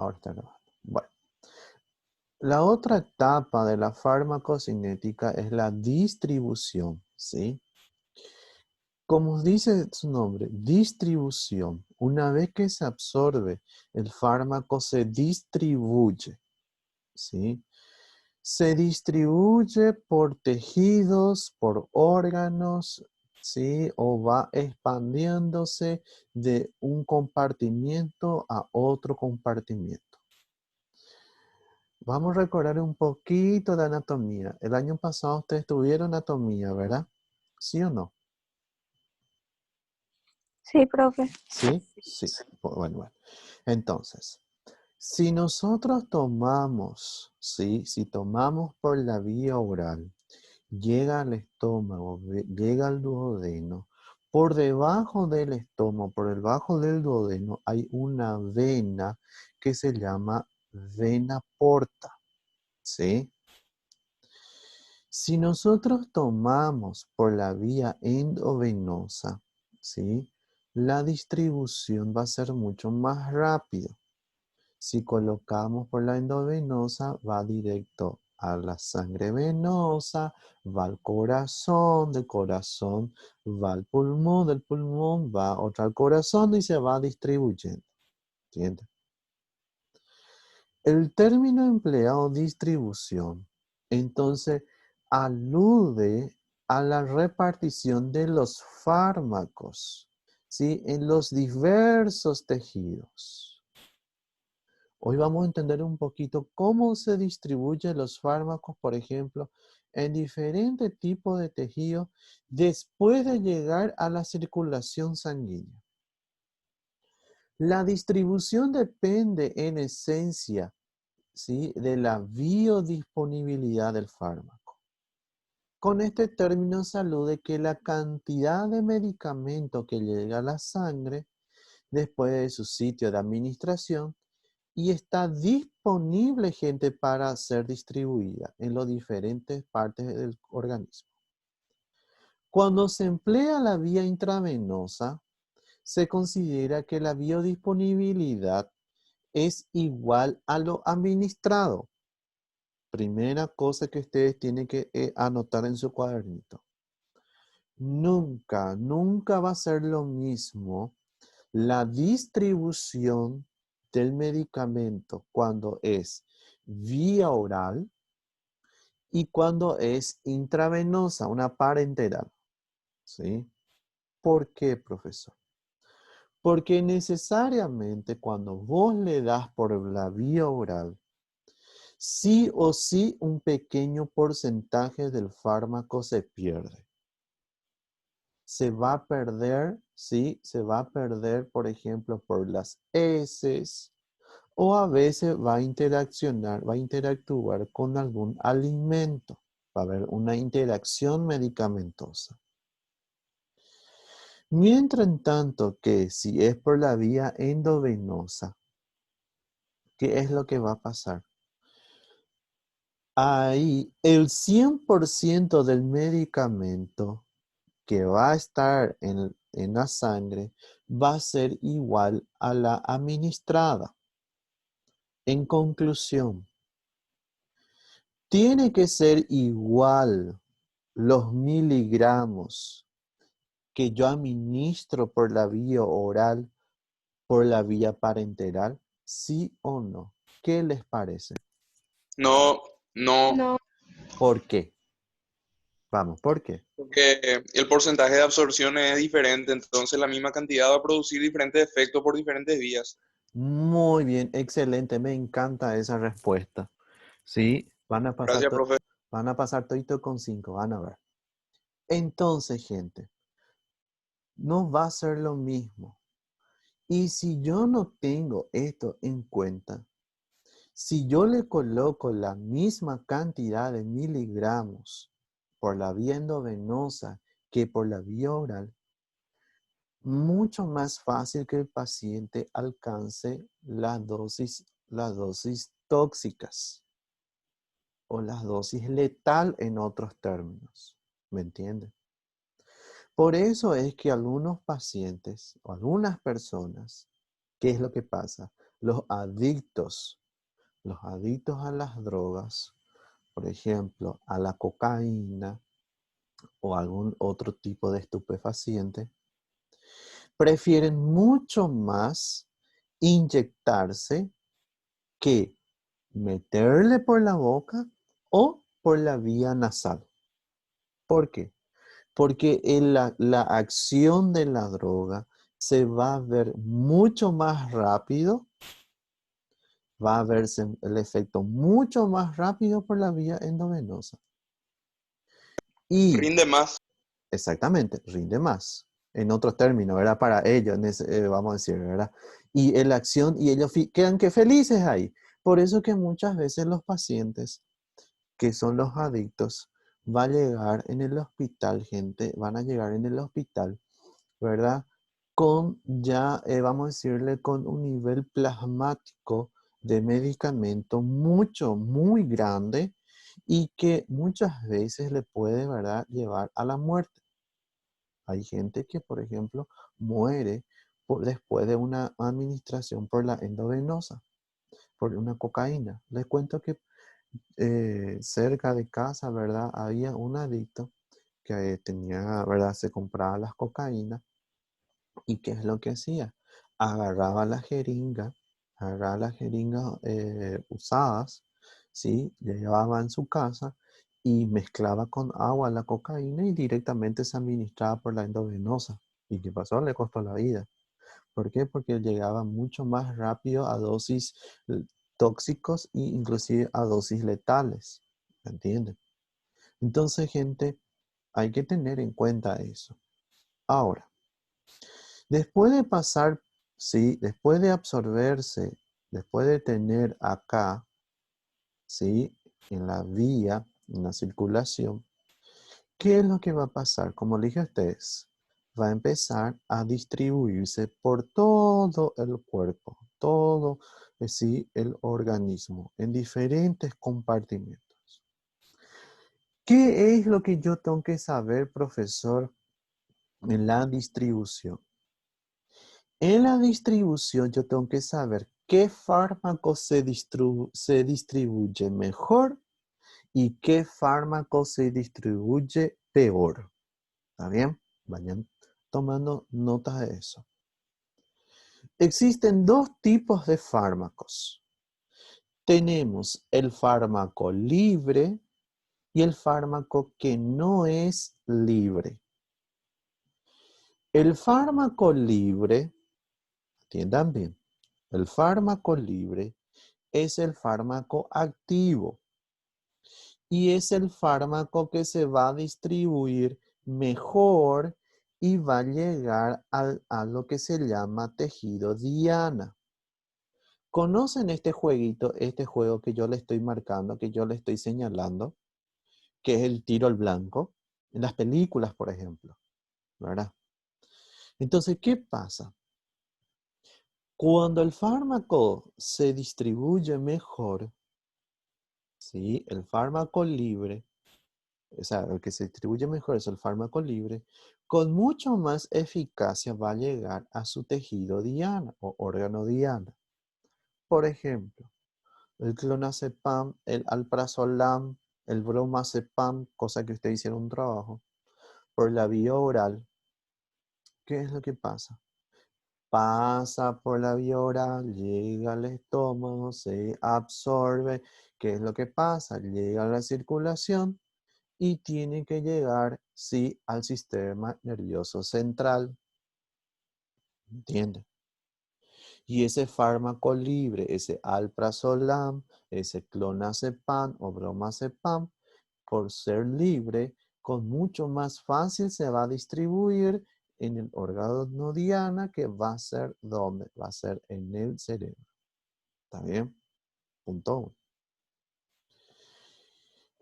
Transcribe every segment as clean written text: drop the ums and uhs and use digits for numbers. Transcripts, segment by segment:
ahora está grabando. Bueno, la otra etapa de la farmacocinética es la distribución, ¿sí? Como dice su nombre, distribución. Una vez que se absorbe, el fármaco se distribuye, ¿sí? Se distribuye por tejidos, por órganos, ¿sí? O va expandiéndose de un compartimiento a otro compartimiento. Vamos a recordar un poquito de anatomía. El año pasado ustedes tuvieron anatomía, ¿verdad? ¿Sí o no? Sí, profe. ¿Sí? Sí. Bueno. Entonces, si nosotros tomamos, ¿sí? Si tomamos por la vía oral, llega al estómago, llega al duodeno, por debajo del estómago, por debajo del duodeno, hay una vena que se llama vena porta, ¿sí? Si nosotros tomamos por la vía endovenosa, ¿sí? La distribución va a ser mucho más rápido. Si colocamos por la endovenosa, va directo a la sangre venosa, va al corazón, del corazón va al pulmón, del pulmón va otra al corazón y se va distribuyendo. ¿Entiendes? El término empleado distribución, entonces, alude a la repartición de los fármacos, ¿sí? En los diversos tejidos. Hoy vamos a entender un poquito cómo se distribuyen los fármacos, por ejemplo, en diferentes tipos de tejidos después de llegar a la circulación sanguínea. La distribución depende en esencia, ¿sí? De la biodisponibilidad del fármaco. Con este término se alude que la cantidad de medicamento que llega a la sangre después de su sitio de administración y está disponible, gente, para ser distribuida en las diferentes partes del organismo. Cuando se emplea la vía intravenosa, se considera que la biodisponibilidad es igual a lo administrado. Primera cosa que ustedes tienen que anotar en su cuadernito. Nunca va a ser lo mismo la distribución del medicamento cuando es vía oral y cuando es intravenosa, una parenteral. ¿Sí? ¿Por qué, profesor? Porque necesariamente cuando vos le das por la vía oral, sí o sí un pequeño porcentaje del fármaco se pierde. Se va a perder, ¿sí? Se va a perder, por ejemplo, por las heces, o a veces va a interactuar con algún alimento. Va a haber una interacción medicamentosa. Mientras tanto que si es por la vía endovenosa, ¿qué es lo que va a pasar? Ahí el 100% del medicamento que va a estar en la sangre va a ser igual a la administrada. En conclusión, tiene que ser igual los miligramos que yo administro por la vía oral, por la vía parenteral, ¿sí o no? ¿Qué les parece? No, no, No. ¿Por qué? Vamos, ¿por qué? porque el porcentaje de absorción es diferente, entonces la misma cantidad va a producir diferentes efectos por diferentes vías. Muy bien, excelente, me encanta esa respuesta. Sí, Gracias, profe. van a pasar todito con 5, van a ver. Entonces, gente, no va a ser lo mismo. Y si yo no tengo esto en cuenta, si yo le coloco la misma cantidad de miligramos por la vía endovenosa que por la vía oral, mucho más fácil que el paciente alcance las dosis tóxicas o las dosis letal en otros términos. ¿Me entienden? Por eso es que algunos pacientes o algunas personas, ¿qué es lo que pasa? los adictos a las drogas, por ejemplo, a la cocaína o algún otro tipo de estupefaciente, prefieren mucho más inyectarse que meterle por la boca o por la vía nasal. ¿Por qué? Porque la acción de la droga se va a ver mucho más rápido, va a verse el efecto mucho más rápido por la vía endovenosa. Y Rinde más. exactamente, rinde más. En otros términos, ¿verdad? Para ellos, vamos a decir, ¿verdad? Y la acción, y ellos quedan que felices ahí. Por eso que muchas veces los pacientes que son los adictos, va a llegar en el hospital, gente, van a llegar en el hospital, ¿verdad? Con ya, vamos a decirle, con un nivel plasmático de medicamento muy grande y que muchas veces le puede, ¿verdad?, llevar a la muerte. Hay gente que, por ejemplo, muere después de una administración por la endovenosa, por una cocaína. Les cuento que cerca de casa, ¿verdad? Había un adicto que tenía, ¿verdad? Se compraba las cocaínas y ¿qué es lo que hacía? Agarraba las jeringas usadas, ¿sí? Llevaba en su casa y mezclaba con agua la cocaína y directamente se administraba por la endovenosa. ¿Y qué pasó? Le costó la vida. ¿Por qué? Porque llegaba mucho más rápido a dosis tóxicos e inclusive a dosis letales. ¿Me entienden? Entonces, gente, hay que tener en cuenta eso. Ahora, después de pasar, ¿sí? Después de absorberse, después de tener acá, ¿sí? En la vía, en la circulación, ¿qué es lo que va a pasar? Como le dije a ustedes, va a empezar a distribuirse por todo el cuerpo, todo sí, el organismo, en diferentes compartimentos. ¿Qué es lo que yo tengo que saber, profesor, en la distribución? En la distribución yo tengo que saber qué fármaco se distribuye mejor y qué fármaco se distribuye peor. ¿Está bien? Vayan tomando notas de eso. Existen dos tipos de fármacos. Tenemos el fármaco libre y el fármaco que no es libre. El fármaco libre, atiendan bien, el fármaco libre es el fármaco activo y es el fármaco que se va a distribuir mejor y va a llegar a lo que se llama tejido diana. ¿Conocen este jueguito, este juego que yo le estoy marcando, que yo le estoy señalando, que es el tiro al blanco? En las películas, por ejemplo, ¿verdad? Entonces, ¿qué pasa? Cuando el fármaco se distribuye mejor, ¿sí? El fármaco libre, o sea, el que se distribuye mejor es el fármaco libre, con mucho más eficacia va a llegar a su tejido diana o órgano diana. Por ejemplo, el clonazepam, el alprazolam, el bromazepam, cosa que ustedes hicieron un trabajo, por la vía oral, ¿qué es lo que pasa? Pasa por la vía oral, llega al estómago, se absorbe. ¿Qué es lo que pasa? Llega a la circulación y tiene que llegar, sí, al sistema nervioso central. ¿Entiendes? Y ese fármaco libre, ese alprazolam, ese clonazepam o bromazepam, por ser libre, con mucho más fácil se va a distribuir en el órgano diana, que va a ser ¿dónde? Va a ser en el cerebro. ¿Está bien? Punto 1.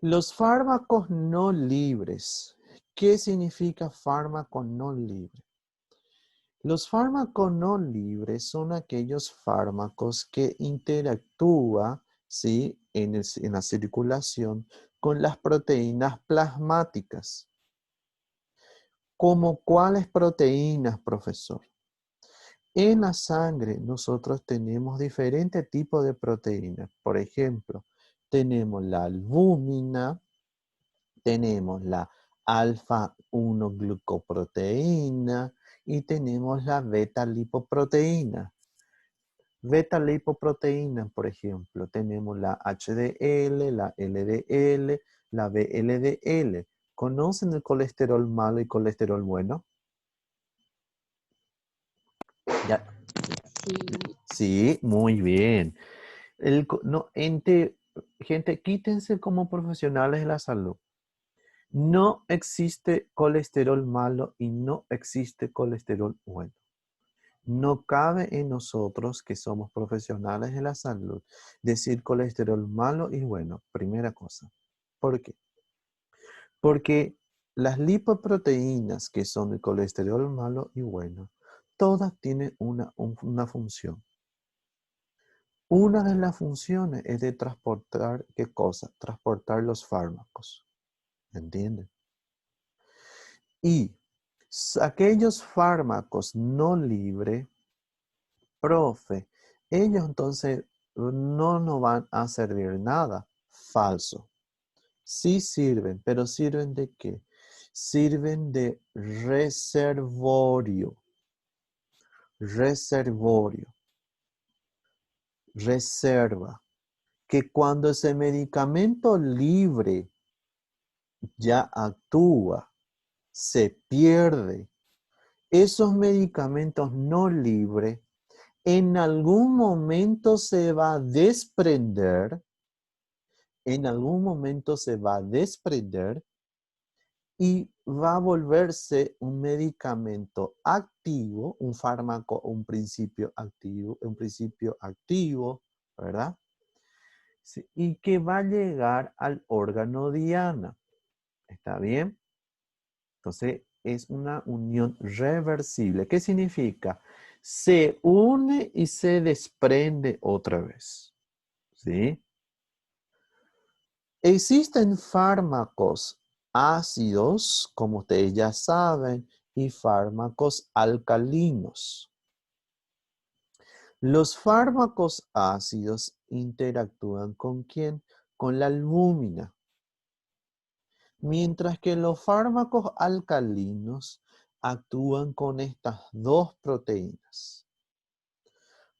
Los fármacos no libres. ¿Qué significa fármaco no libre? Los fármacos no libres son aquellos fármacos que interactúan, ¿sí?, en la circulación con las proteínas plasmáticas. ¿Cómo cuáles proteínas, profesor? En la sangre nosotros tenemos diferentes tipos de proteínas. Por ejemplo, tenemos la albúmina, tenemos la alfa-1 glucoproteína y tenemos la beta-lipoproteína. Beta-lipoproteína, por ejemplo, tenemos la HDL, la LDL, la VLDL. ¿Conocen el colesterol malo y colesterol bueno? Ya. Sí, muy bien. Gente, quítense como profesionales de la salud. No existe colesterol malo y no existe colesterol bueno. No cabe en nosotros, que somos profesionales de la salud, decir colesterol malo y bueno. Primera cosa. ¿Por qué? Porque las lipoproteínas, que son el colesterol malo y bueno, todas tienen una función. Una de las funciones es de transportar, ¿qué cosa? Transportar los fármacos. ¿Entienden? Y aquellos fármacos no libres, profe, ellos entonces no nos van a servir nada. Falso. Sí sirven, pero ¿sirven de qué? Sirven de reservorio. Reservorio. Reserva. Que cuando ese medicamento libre ya actúa, se pierde. Esos medicamentos no libres en algún momento se va a desprender, en algún momento se va a desprender y va a volverse un medicamento activo, un fármaco, un principio activo, ¿verdad? Sí, y que va a llegar al órgano diana. ¿Está bien? Entonces, es una unión reversible. ¿Qué significa? Se une y se desprende otra vez. ¿Sí? Existen fármacos ácidos, como ustedes ya saben, y fármacos alcalinos. Los fármacos ácidos interactúan ¿con quién? Con la albúmina. Mientras que los fármacos alcalinos actúan con estas dos proteínas.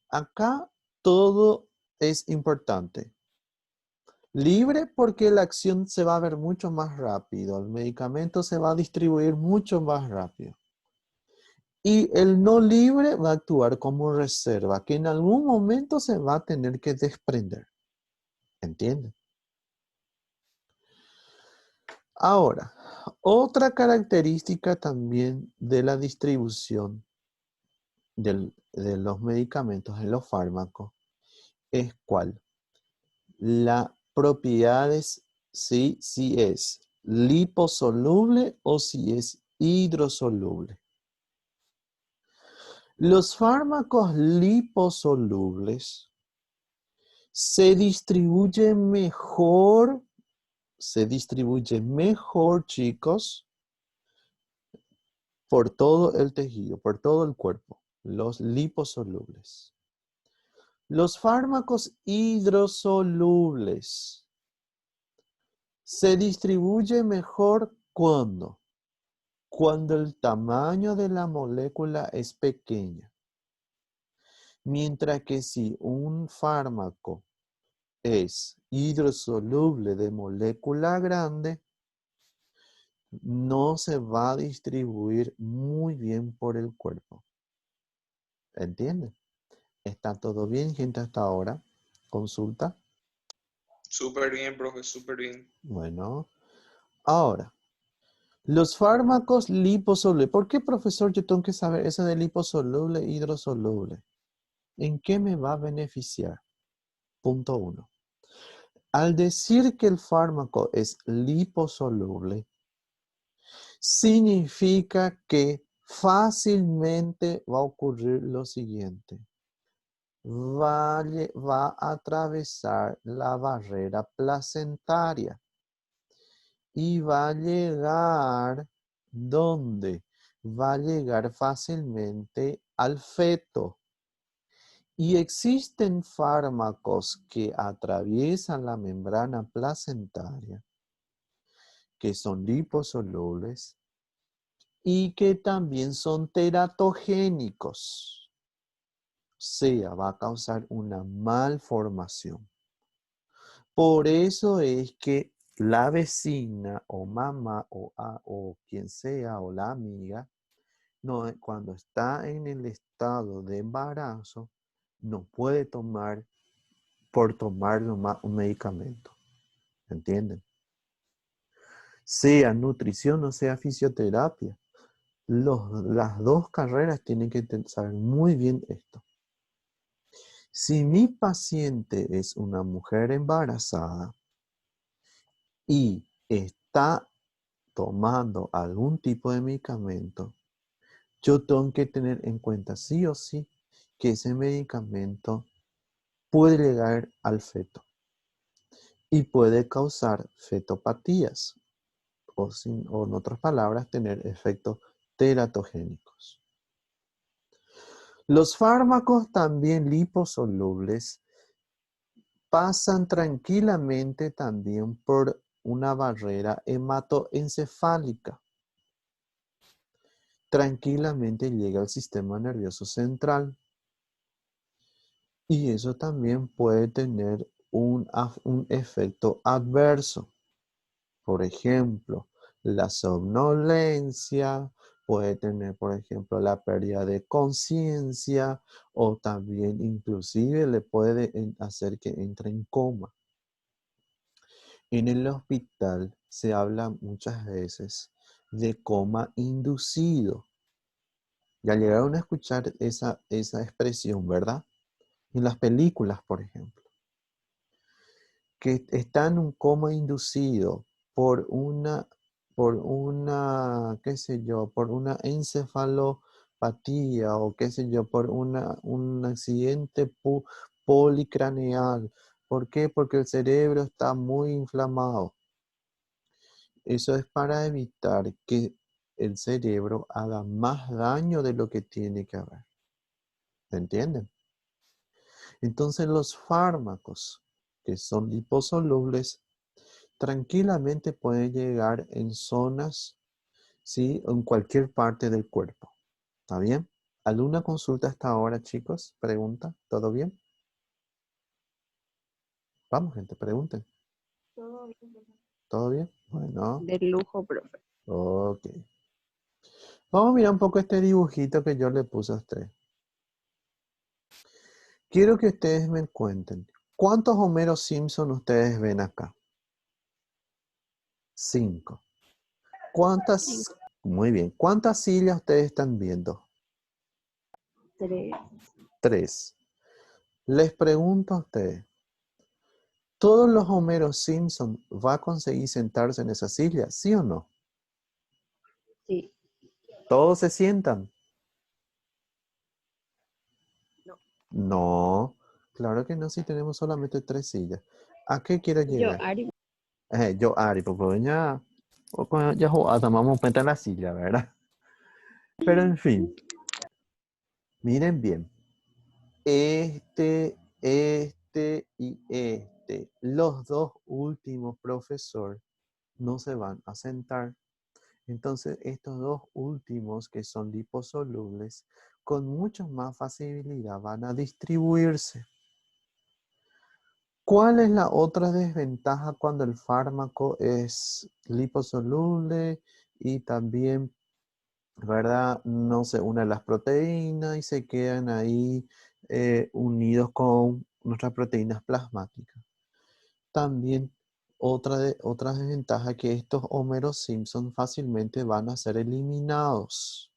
Acá todo es importante. Libre porque la acción se va a ver mucho más rápido. El medicamento se va a distribuir mucho más rápido. Y el no libre va a actuar como reserva, que en algún momento se va a tener que desprender. ¿Entienden? Ahora, otra característica también de la distribución de los medicamentos, de los fármacos, es cuál. La propiedades, si es liposoluble o si es hidrosoluble. Los fármacos liposolubles se distribuyen mejor, chicos, por todo el tejido, por todo el cuerpo, los liposolubles. Los fármacos hidrosolubles se distribuyen mejor cuando el tamaño de la molécula es pequeña. Mientras que si un fármaco es hidrosoluble de molécula grande, no se va a distribuir muy bien por el cuerpo. ¿Entienden? ¿Está todo bien, gente, hasta ahora? ¿Consulta? Súper bien, profe, súper bien. Bueno, ahora, los fármacos liposolubles. ¿Por qué, profesor, yo tengo que saber eso de liposoluble e hidrosoluble? ¿En qué me va a beneficiar? Punto 1. Al decir que el fármaco es liposoluble, significa que fácilmente va a ocurrir lo siguiente. Va a atravesar la barrera placentaria y va a llegar, ¿dónde? Va a llegar fácilmente al feto. Y existen fármacos que atraviesan la membrana placentaria, que son liposolubles y que también son teratogénicos. O sea, va a causar una malformación. Por eso es que la vecina o mamá o quien sea o la amiga, no, cuando está en el estado de embarazo, no puede tomar por tomar nomás un medicamento. ¿Entienden? Sea nutrición o sea fisioterapia. Las dos carreras tienen que saber muy bien esto. Si mi paciente es una mujer embarazada y está tomando algún tipo de medicamento, yo tengo que tener en cuenta sí o sí que ese medicamento puede llegar al feto y puede causar fetopatías o en otras palabras tener efectos teratogénicos. Los fármacos también liposolubles pasan tranquilamente también por una barrera hematoencefálica. Tranquilamente llega al sistema nervioso central. Y eso también puede tener un efecto adverso. Por ejemplo, la somnolencia, puede tener, por ejemplo, la pérdida de conciencia o también inclusive le puede hacer que entre en coma. En el hospital se habla muchas veces de coma inducido. Ya llegaron a escuchar esa expresión, ¿verdad? En las películas, por ejemplo, que está en un coma inducido por qué sé yo, por una encefalopatía o qué sé yo, por un accidente policraneal. ¿Por qué? Porque el cerebro está muy inflamado. Eso es para evitar que el cerebro haga más daño de lo que tiene que haber. ¿Se entienden? Entonces los fármacos que son liposolubles tranquilamente pueden llegar en zonas, ¿sí? En cualquier parte del cuerpo. ¿Está bien? ¿Alguna consulta hasta ahora, chicos? Pregunta. ¿Todo bien? Vamos, gente, pregunten. Todo bien, profe. ¿Todo bien? Bueno, De lujo, profe. ok. Vamos a mirar un poco este dibujito que yo le puse a usted. Quiero que ustedes me cuenten. ¿Cuántos Homeros Simpson ustedes ven acá? 5. ¿Cuántas? 5, Muy bien. ¿Cuántas sillas ustedes están viendo? 3. 3. Les pregunto a ustedes, ¿todos los Homeros Simpson va a conseguir sentarse en esa silla? ¿Sí o no? Sí. ¿Todos se sientan? No. No. Claro que no, si tenemos solamente 3 sillas. ¿A qué quiero Yo, llegar? Ari. Yo, Ari, porque ya tomamos cuenta en la silla, ¿verdad? Pero en fin, miren bien. Y este, los dos últimos profesores no se van a sentar. Entonces, estos dos últimos que son liposolubles, con mucha más facilidad van a distribuirse. ¿Cuál es la otra desventaja cuando el fármaco es liposoluble y también, ¿verdad? No se unen las proteínas y se quedan ahí unidos con nuestras proteínas plasmáticas? También otra desventaja que estos Homeros Simpson fácilmente van a ser eliminados.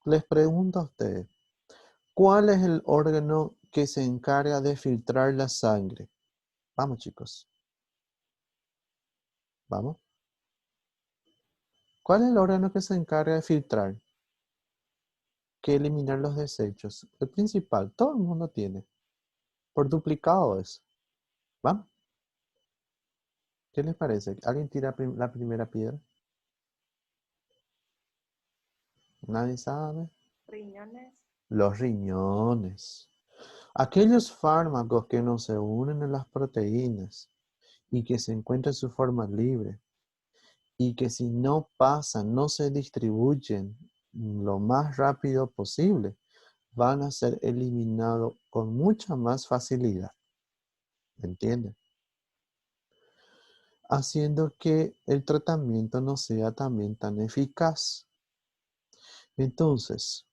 Les pregunto a ustedes, ¿cuál es el órgano que se encarga de filtrar la sangre? Vamos, chicos. Vamos. ¿Cuál es el órgano que se encarga de filtrar? Que eliminar los desechos. El principal, todo el mundo tiene. Por duplicado es. ¿Vamos? ¿Qué les parece? ¿Alguien tira la primera piedra? ¿Nadie sabe? Riñones. Los riñones. Aquellos fármacos que no se unen en las proteínas y que se encuentran en su forma libre y que si no pasan, no se distribuyen lo más rápido posible, van a ser eliminados con mucha más facilidad. ¿Entienden? Haciendo que el tratamiento no sea también tan eficaz. Entonces,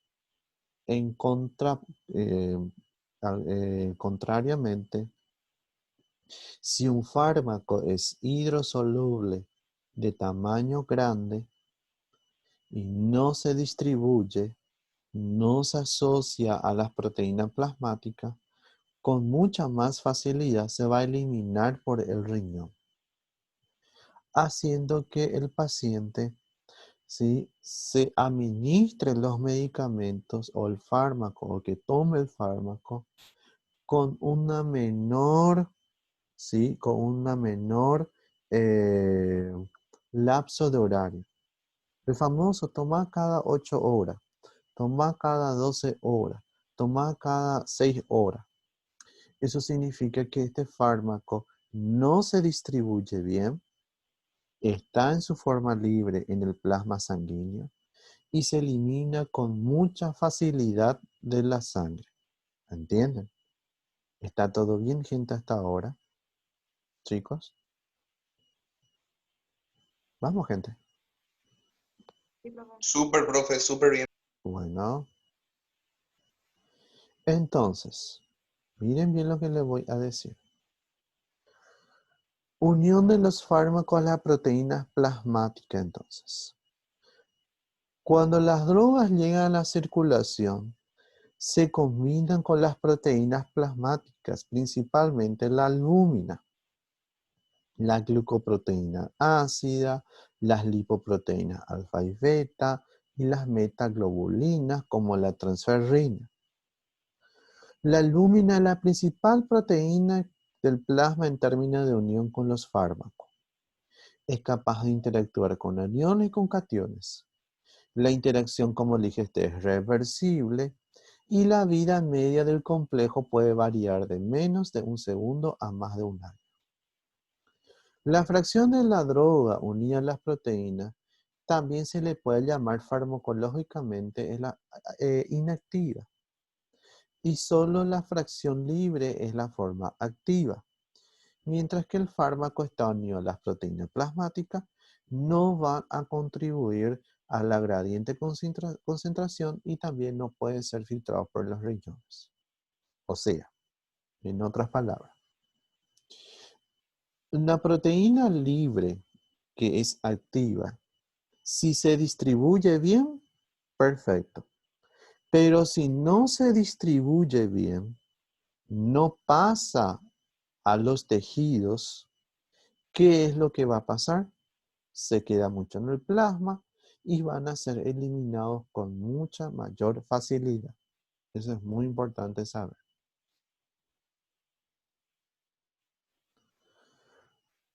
contrariamente, si un fármaco es hidrosoluble de tamaño grande y no se distribuye, no se asocia a las proteínas plasmáticas, con mucha más facilidad se va a eliminar por el riñón, haciendo que el paciente, ¿sí?, se administre los medicamentos o el fármaco o que tome el fármaco con una menor, ¿sí?, con una menor lapso de horario. El famoso tomar cada 8 horas, tomar cada 12 horas, tomar cada 6 horas. Eso significa que este fármaco no se distribuye bien, está en su forma libre en el plasma sanguíneo y se elimina con mucha facilidad de la sangre. ¿Entienden? ¿Está todo bien, gente, hasta ahora? Chicos. Vamos, gente. Sí, profe. Súper, profe, súper bien. Bueno. Entonces, miren bien lo que les voy a decir. Unión de los fármacos a las proteínas plasmáticas, entonces. Cuando las drogas llegan a la circulación, se combinan con las proteínas plasmáticas, principalmente la albúmina, la glucoproteína ácida, las lipoproteínas alfa y beta y las metaglobulinas como la transferrina. La albúmina es la principal proteína del plasma en términos de unión con los fármacos. Es capaz de interactuar con aniones y con cationes. La interacción, como dije, es reversible y la vida media del complejo puede variar de menos de un segundo a más de un año. La fracción de la droga unida a las proteínas también se le puede llamar farmacológicamente inactiva. Y solo la fracción libre es la forma activa. Mientras que el fármaco está unido a las proteínas plasmáticas, no van a contribuir a la gradiente concentración y también no pueden ser filtrados por los riñones. O sea, en otras palabras, una proteína libre que es activa, si se distribuye bien, perfecto. Pero si no se distribuye bien, no pasa a los tejidos, ¿qué es lo que va a pasar? Se queda mucho en el plasma y van a ser eliminados con mucha mayor facilidad. Eso es muy importante saber.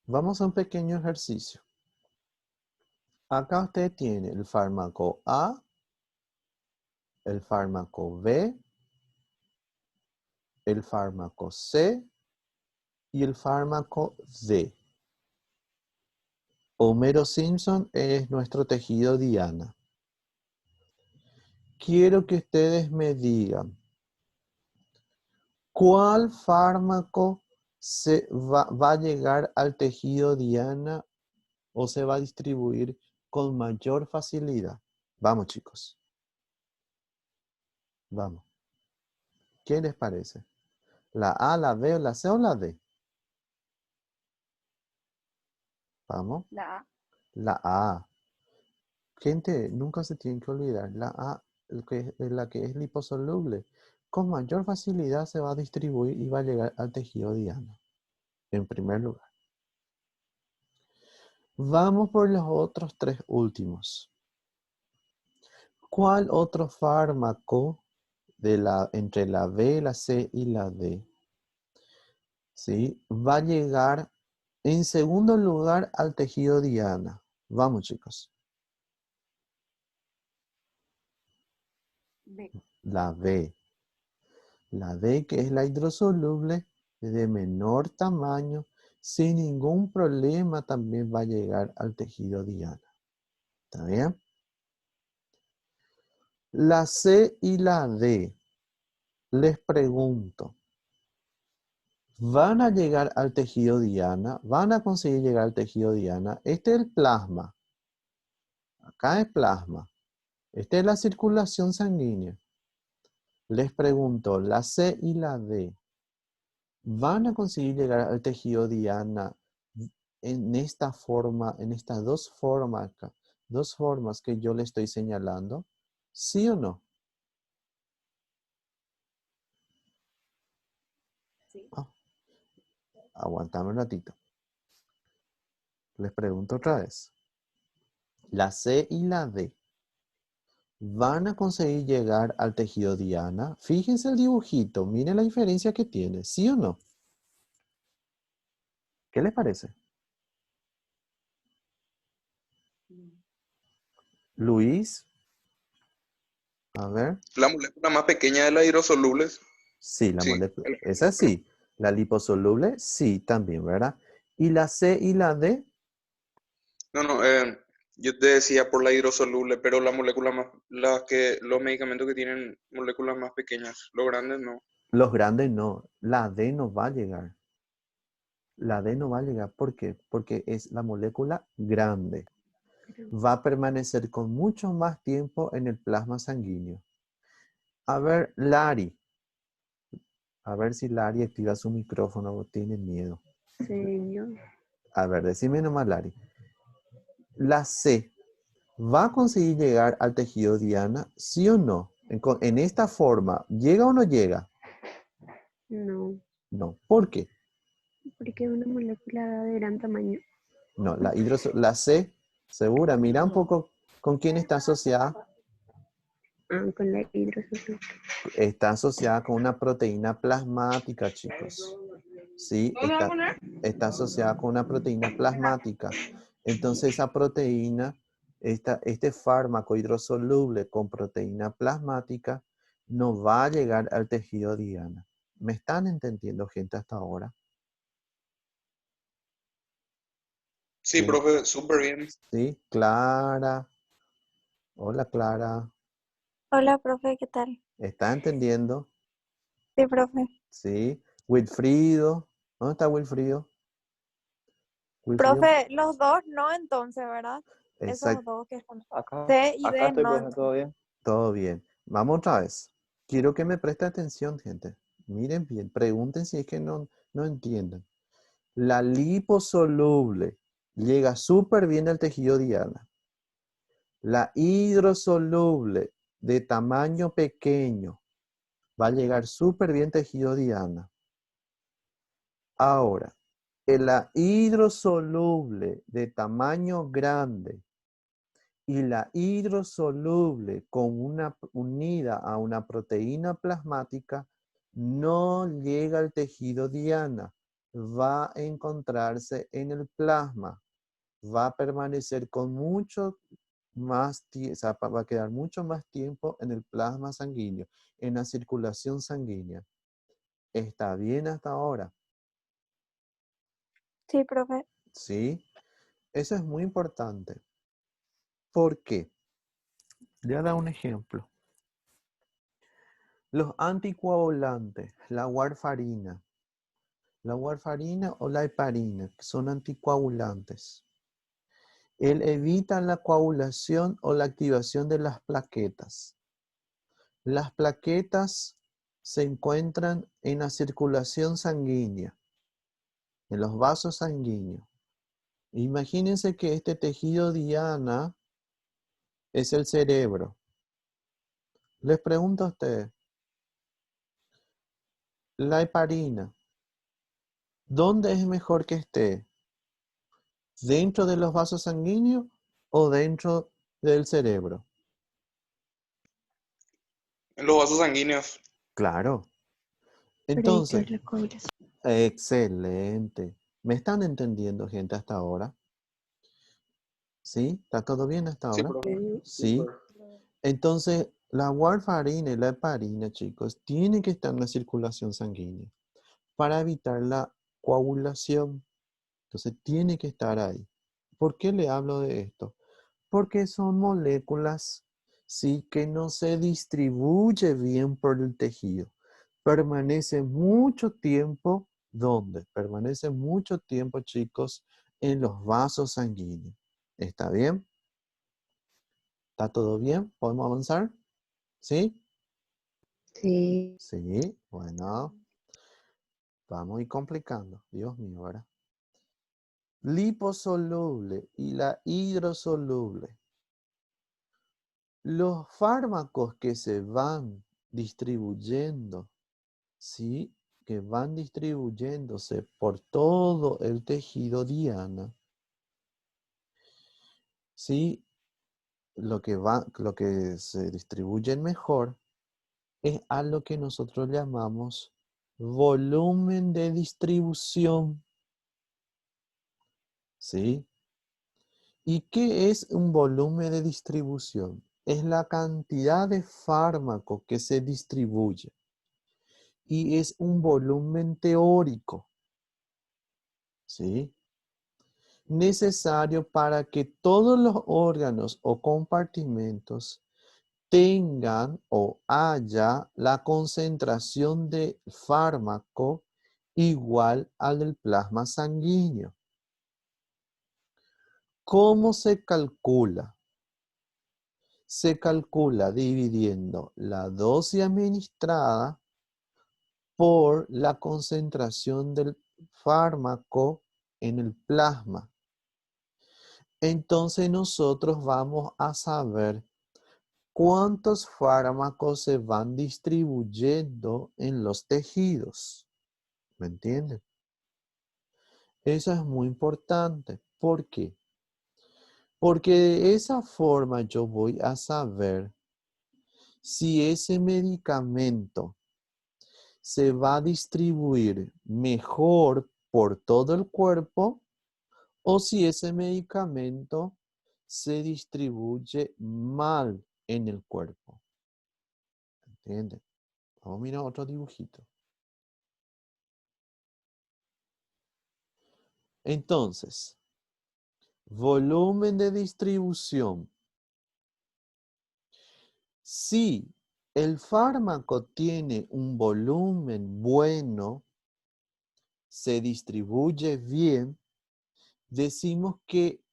Vamos a un pequeño ejercicio. Acá usted tiene el fármaco A, el fármaco B, el fármaco C y el fármaco D. Homero Simpson es nuestro tejido diana. Quiero que ustedes me digan cuál fármaco va a llegar al tejido diana o se va a distribuir con mayor facilidad. Vamos, chicos. Vamos. ¿Qué les parece? ¿La A, la B, la C o la D? Vamos. La A. La A. Gente, nunca se tiene que olvidar. La A, la que es liposoluble, con mayor facilidad se va a distribuir y va a llegar al tejido diana. En primer lugar. Vamos por los otros tres últimos. ¿Cuál otro fármaco entre la B, la C y la D, ¿sí?, va a llegar en segundo lugar al tejido diana? Vamos, chicos. B. La B. La D, que es la hidrosoluble, de menor tamaño, sin ningún problema también va a llegar al tejido diana. ¿Está bien? La C y la D, les pregunto, ¿van a llegar al tejido diana? ¿Van a conseguir llegar al tejido diana? Este es el plasma. Acá es plasma. Esta es la circulación sanguínea. Les pregunto, la C y la D, ¿van a conseguir llegar al tejido diana en esta forma, en estas dos formas que yo le estoy señalando? ¿Sí o no? Sí. Ah, aguantame un ratito. Les pregunto otra vez. La C y la D, ¿van a conseguir llegar al tejido diana? Fíjense el dibujito, miren la diferencia que tiene, ¿sí o no? ¿Qué les parece? Luis, a ver. La molécula más pequeña de las hidrosolubles. Sí, la Sí. molécula. Esa sí. La liposoluble, sí, también, ¿verdad? ¿Y la C y la D? No, yo te decía por la hidrosoluble, pero la molécula más, los medicamentos que tienen moléculas más pequeñas, los grandes no. Los grandes no. La D no va a llegar. La D no va a llegar. ¿Por qué? Porque es la molécula grande. Va a permanecer con mucho más tiempo en el plasma sanguíneo. A ver, Lari. A ver si Lari activa su micrófono o tiene miedo. ¿Serio? A ver, decime nomás, Lari. La C, ¿va a conseguir llegar al tejido diana? ¿Sí o no? En esta forma, ¿llega o no llega? No, No. ¿Por qué? porque es una molécula de gran tamaño. No, la C, segura. Mira un poco con quién está asociada. Con la hidrosoluble. Está asociada con una proteína plasmática, chicos. Sí, está asociada con una proteína plasmática. Entonces esa proteína, este fármaco hidrosoluble con proteína plasmática, no va a llegar al tejido diana. ¿Me están entendiendo, gente, hasta ahora? Sí, profe, súper bien. Sí, Clara. Hola, Clara. Hola, profe, ¿qué tal? ¿Está entendiendo? Sí, profe. Sí. Wilfrido. ¿Dónde está Wilfrido? Wilfrido. Profe, los dos no entonces, ¿verdad? Esos Exacto. dos que están. Acá, C y acá D estoy, no profe, entonces. ¿todo bien? Todo bien. Vamos otra vez. Quiero que me preste atención, gente. Miren bien. Pregunten si es que no entienden. La liposoluble llega súper bien al tejido diana. La hidrosoluble de tamaño pequeño va a llegar súper bien al tejido diana. Ahora, la hidrosoluble de tamaño grande y la hidrosoluble unida a una proteína plasmática no llega al tejido diana, va a encontrarse en el plasma, va a permanecer con mucho más tiempo, o sea, va a quedar mucho más tiempo en el plasma sanguíneo, en la circulación sanguínea. ¿Está bien hasta ahora? Sí, profe. ¿Sí? Eso es muy importante. ¿Por qué? Le voy a dar un ejemplo. Los anticoagulantes, la warfarina o la heparina, que son anticoagulantes. Evitan la coagulación o la activación de las plaquetas. Las plaquetas se encuentran en la circulación sanguínea, en los vasos sanguíneos. Imagínense que este tejido diana es el cerebro. Les pregunto a ustedes, la heparina, ¿dónde es mejor que esté? ¿Dentro de los vasos sanguíneos o dentro del cerebro? En los vasos sanguíneos. Claro. Para Entonces, evitar la coagulación. excelente. ¿Me están entendiendo, gente, hasta ahora? ¿Sí? ¿Está todo bien hasta Sí, ahora? profe. Sí. Entonces, La warfarina y la heparina, chicos, tienen que estar en la circulación sanguínea para evitar la coagulación. Entonces, tiene que estar ahí. ¿Por qué le hablo de esto? Porque son moléculas, sí, que no se distribuye bien por el tejido. Permanece mucho tiempo, ¿dónde? Permanece mucho tiempo, chicos, en los vasos sanguíneos. ¿Está bien? ¿Está todo bien? ¿Podemos avanzar? ¿Sí? Sí. Sí, bueno. Vamos a ir complicando. Dios mío, ¿verdad? Liposoluble y la hidrosoluble. Los fármacos que se van distribuyendo, ¿sí? Que van distribuyéndose por todo el tejido diana, ¿sí? Lo que se distribuyen mejor es a lo que nosotros llamamos volumen de distribución, ¿sí? ¿Y qué es un volumen de distribución? Es la cantidad de fármaco que se distribuye. Y es un volumen teórico, ¿sí? Necesario para que todos los órganos o compartimentos tengan o haya la concentración de fármaco igual al del plasma sanguíneo. ¿Cómo se calcula? Se calcula dividiendo la dosis administrada por la concentración del fármaco en el plasma. Entonces nosotros vamos a saber cuántos fármacos se van distribuyendo en los tejidos. ¿Me entienden? Eso es muy importante. ¿Por qué? Porque de esa forma yo voy a saber si ese medicamento se va a distribuir mejor por todo el cuerpo o si ese medicamento se distribuye mal en el cuerpo. ¿Entienden? Vamos a mirar otro dibujito. Entonces, volumen de distribución. Si el fármaco tiene un volumen bueno, se distribuye bien, decimos que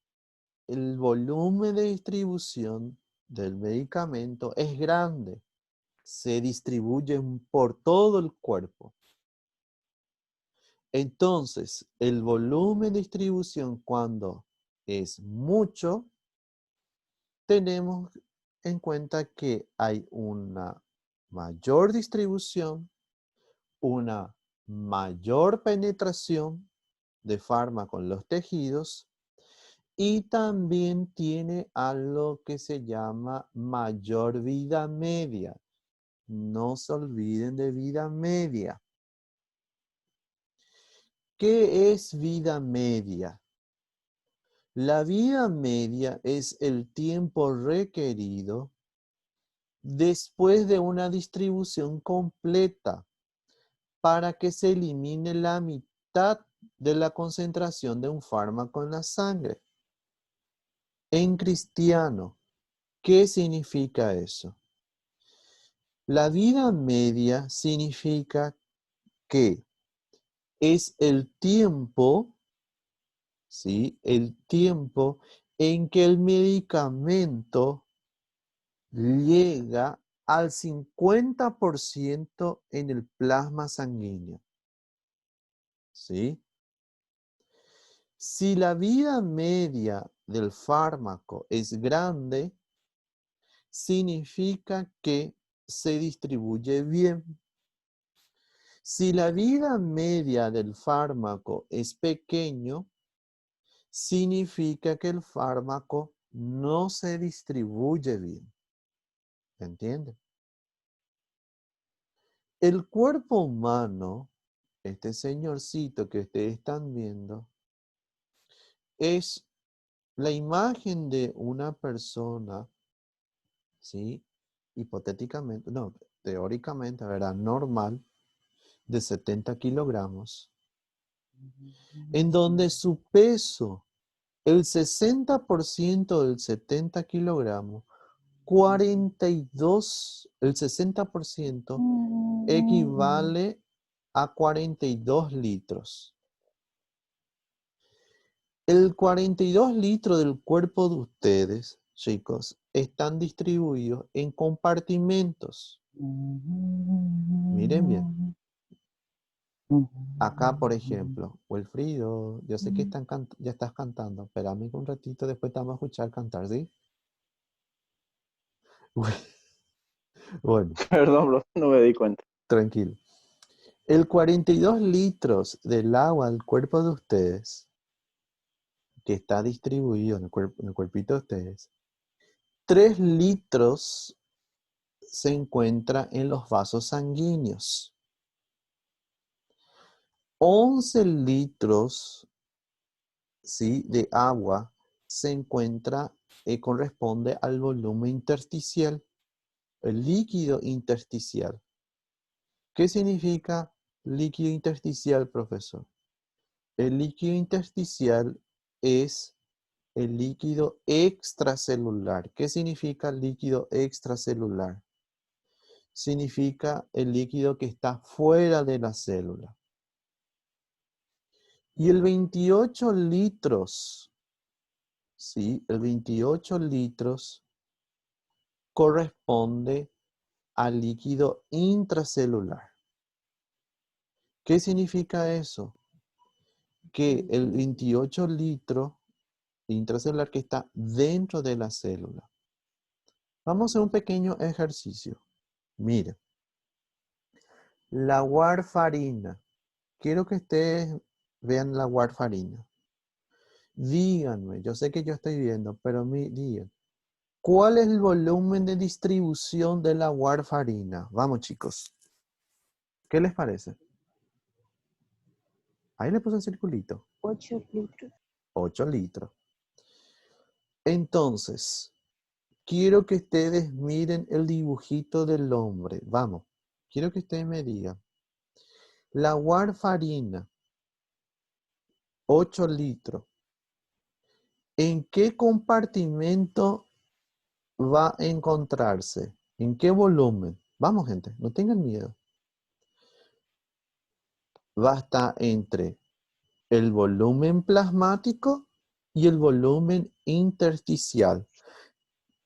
el volumen de distribución del medicamento es grande. Se distribuye por todo el cuerpo. Entonces, el volumen de distribución cuando es mucho, tenemos en cuenta que hay una mayor distribución, una mayor penetración de fármaco en los tejidos y también tiene algo que se llama mayor vida media. No se olviden de vida media. ¿Qué es vida media? La vida media es el tiempo requerido después de una distribución completa para que se elimine la mitad de la concentración de un fármaco en la sangre. En cristiano, ¿qué significa eso? La vida media significa que es el tiempo, ¿sí? El tiempo en que el medicamento llega al 50% en el plasma sanguíneo, ¿sí? Si la vida media del fármaco es grande, significa que se distribuye bien. Si la vida media del fármaco es pequeño, significa que el fármaco no se distribuye bien. ¿Me entienden? El cuerpo humano, este señorcito que ustedes están viendo, es la imagen de una persona, ¿sí? hipotéticamente, no, teóricamente, ¿verdad? Normal, de 70 kilogramos, en donde su peso, el 60% del 70 kilogramos, 42, el 60% equivale a 42 litros. El 42 litros del cuerpo de ustedes, chicos, están distribuidos en compartimentos. Miren bien. Acá, por ejemplo, Wilfrido, yo sé que ya estás cantando. Espérame un ratito, después te vamos a escuchar cantar, ¿sí? Bueno, Perdón, bro, no me di cuenta. tranquilo. El 42 litros del agua del cuerpo de ustedes, que está distribuido en el cuerpito de ustedes, 3 litros se encuentra en los vasos sanguíneos. 11 litros, ¿sí?, de agua se encuentra, corresponde al volumen intersticial, el líquido intersticial. ¿Qué significa líquido intersticial, profesor? El líquido intersticial es el líquido extracelular. ¿Qué significa líquido extracelular? Significa el líquido que está fuera de la célula. Y el 28 litros, ¿sí? El 28 litros corresponde al líquido intracelular. ¿Qué significa eso? Que el 28 litros intracelular que está dentro de la célula. Vamos a hacer un pequeño ejercicio. Mira, la warfarina. Quiero que ustedes vean la warfarina. Díganme, yo sé que yo estoy viendo, pero digan, ¿cuál es el volumen de distribución de la warfarina? Vamos, chicos. ¿Qué les parece? Ahí le puse un circulito. 8 litros. 8 litros. Entonces, quiero que ustedes miren el dibujito del hombre. Vamos, quiero que ustedes me digan. La warfarina, 8 litros. ¿En qué compartimento va a encontrarse? ¿En qué volumen? Vamos, gente, no tengan miedo. Va a estar entre el volumen plasmático y el volumen intersticial.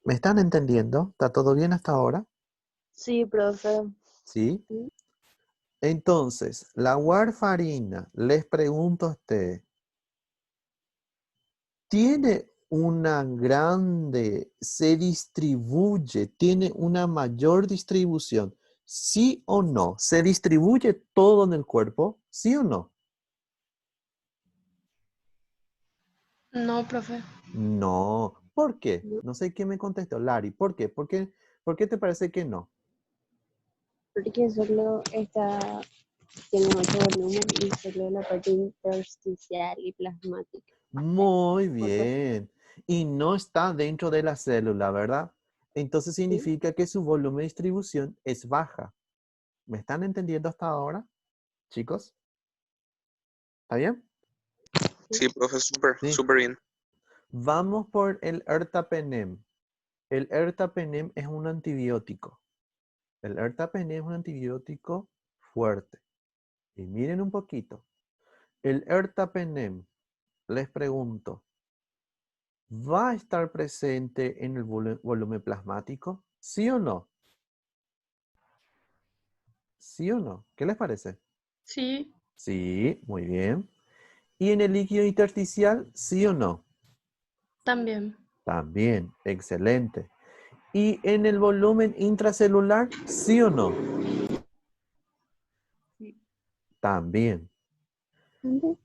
¿Me están entendiendo? ¿Está todo bien hasta ahora? Sí, profe. ¿Sí? Sí. Entonces, la warfarina, les pregunto a usted, ¿tiene una grande, se distribuye, tiene una mayor distribución? ¿Sí o no? ¿Se distribuye todo en el cuerpo? ¿Sí o no? No, profe. No. ¿Por qué? No, No sé quién me contestó. Lari, ¿por qué? ¿Por qué te parece que no? porque solo tiene 8 volumen y solo la parte intersticial y plasmática. Muy Correcto. bien. Y no está dentro de la célula, ¿verdad? Entonces significa que su volumen de distribución es baja. ¿Me están entendiendo hasta ahora, chicos? ¿Está bien? Sí, profe, súper, Sí. súper bien. Vamos por el ertapenem. El ertapenem es un antibiótico. El ertapenem es un antibiótico fuerte. Y miren un poquito. El ertapenem, les pregunto, ¿va a estar presente en el volumen plasmático? ¿Sí o no? ¿Sí o no? ¿Qué les parece? Sí. Sí, muy bien. ¿Y en el líquido intersticial? ¿Sí o no? También. También, excelente. ¿Y en el volumen intracelular? ¿Sí o no? Sí. También. ¿Dónde?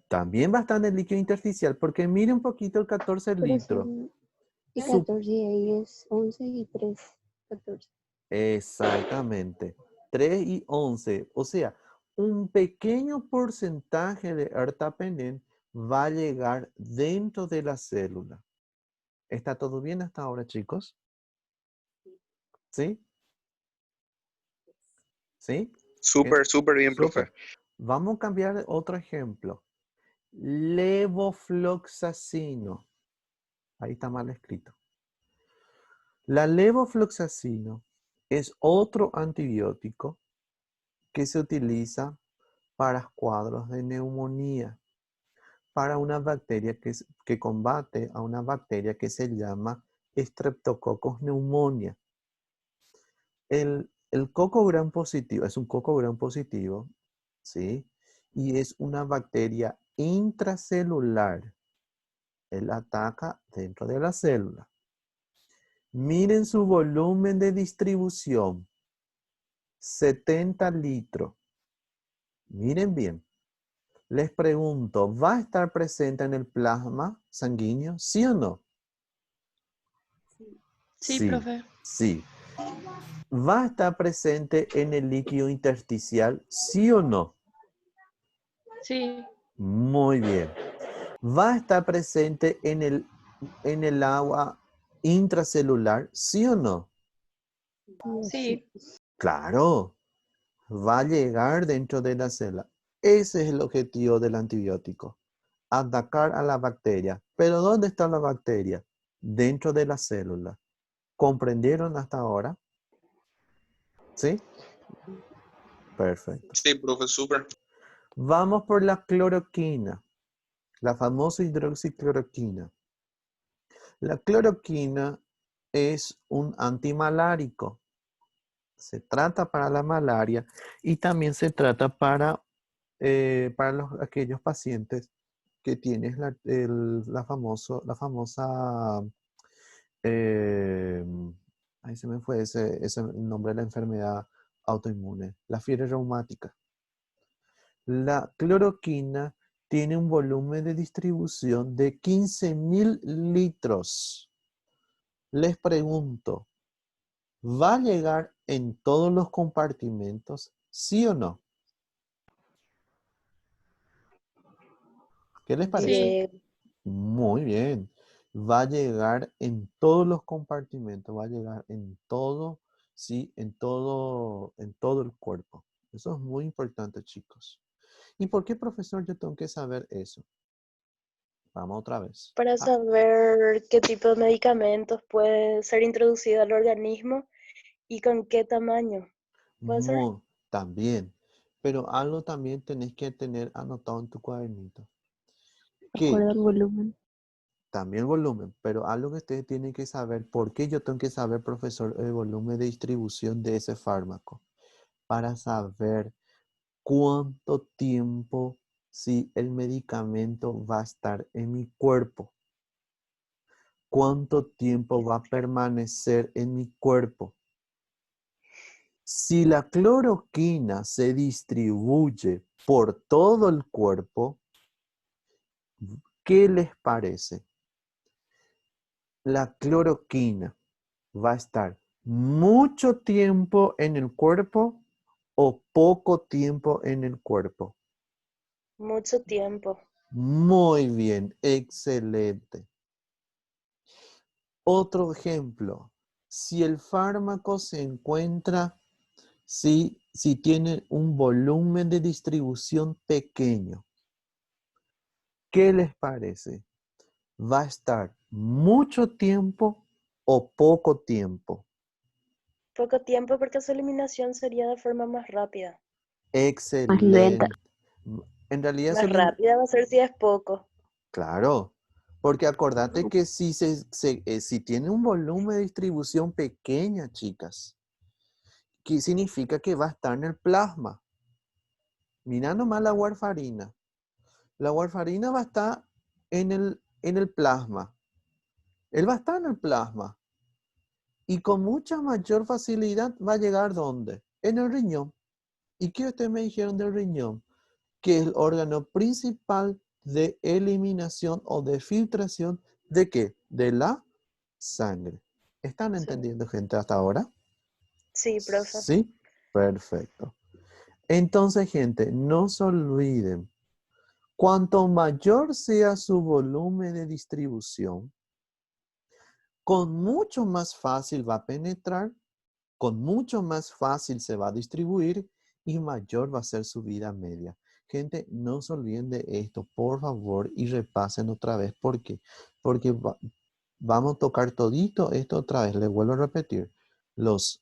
También bastante el líquido intersticial, porque mire un poquito el 14 Pero litros. son y Su- 14 y ahí es 11 y 3, 14. Exactamente. 3 y 11. O sea, un pequeño porcentaje de ertapenem va a llegar dentro de la célula. ¿Está todo bien hasta ahora, chicos? ¿Sí? ¿Sí? Súper, súper bien, Súper. profe. Vamos a cambiar otro ejemplo. Levofloxacino. Ahí está mal escrito. La levofloxacino es otro antibiótico que se utiliza para cuadros de neumonía, para una bacteria que combate a una bacteria que se llama Streptococcus pneumoniae. El coco gram positivo es un coco gram positivo, ¿sí? Y es una bacteria intracelular. Él ataca dentro de la célula. Miren su volumen de distribución. 70 litros. Miren bien. Les pregunto, ¿va a estar presente en el plasma sanguíneo? ¿Sí o no? Sí, Sí, profe. sí. ¿Va a estar presente en el líquido intersticial? ¿Sí o no? Sí, Muy bien. ¿Va a estar presente en el agua intracelular? ¿Sí o no? sí, Claro. Va a llegar dentro de la célula. Ese es el objetivo del antibiótico. Atacar a la bacteria. ¿Pero dónde está la bacteria? Dentro de la célula. ¿Comprendieron hasta ahora? ¿Sí? Perfecto. Sí, profe, súper. Vamos por la cloroquina. La famosa hidroxicloroquina. La cloroquina es un antimalárico. Se trata para la malaria y también se trata para aquellos pacientes que tienen la famosa, eh, ahí se me fue ese nombre de la enfermedad autoinmune, la fiebre reumática. La cloroquina tiene un volumen de distribución de 15.000 litros. Les pregunto, ¿va a llegar en todos los compartimentos? ¿Sí o no? ¿Qué les parece? sí, Muy bien. Va a llegar en todos los compartimentos, va a llegar en todo, sí, en todo el cuerpo. Eso es muy importante, chicos. ¿Y por qué, profesor, yo tengo que saber eso? Vamos otra vez. Para saber qué tipo de medicamentos puede ser introducido al organismo y con qué tamaño. ¿Puede ser? También. Pero algo también tenés que tener anotado en tu cuadernito. De Que acuerdo al volumen. también volumen, pero algo que ustedes tienen que saber, ¿por qué yo tengo que saber, profesor, el volumen de distribución de ese fármaco? Para saber cuánto tiempo si el medicamento va a estar en mi cuerpo. Cuánto tiempo va a permanecer en mi cuerpo. Si la cloroquina se distribuye por todo el cuerpo, ¿qué les parece? La cloroquina va a estar mucho tiempo en el cuerpo o poco tiempo en el cuerpo. Mucho tiempo. Muy bien, excelente. Otro ejemplo, si el fármaco se encuentra, si tiene un volumen de distribución pequeño, ¿qué les parece? ¿Va a estar mucho tiempo o poco tiempo? Poco tiempo porque su eliminación sería de forma más rápida. Más lenta. Excelente. En realidad, Más rápida va a ser si es poco. claro, porque acordate que si tiene un volumen de distribución pequeña, chicas, ¿qué significa? Que va a estar en el plasma. Mira nomás la warfarina. La warfarina va a estar en el plasma. Él va a estar en el plasma. Y con mucha mayor facilidad va a llegar ¿dónde? En el riñón. ¿Y qué ustedes me dijeron del riñón? Que es el órgano principal de eliminación o de filtración ¿de qué? De la sangre. ¿Están Sí, entendiendo, gente, hasta ahora? sí, profe. Sí, perfecto. Entonces, gente, no se olviden, cuanto mayor sea su volumen de distribución, con mucho más fácil va a penetrar con mucho más fácil se va a distribuir y mayor va a ser su vida media. Gente, no se olviden de esto, por favor, y repasen otra vez. ¿Por qué? Porque vamos a tocar todito esto otra vez. Les vuelvo a repetir. Vamos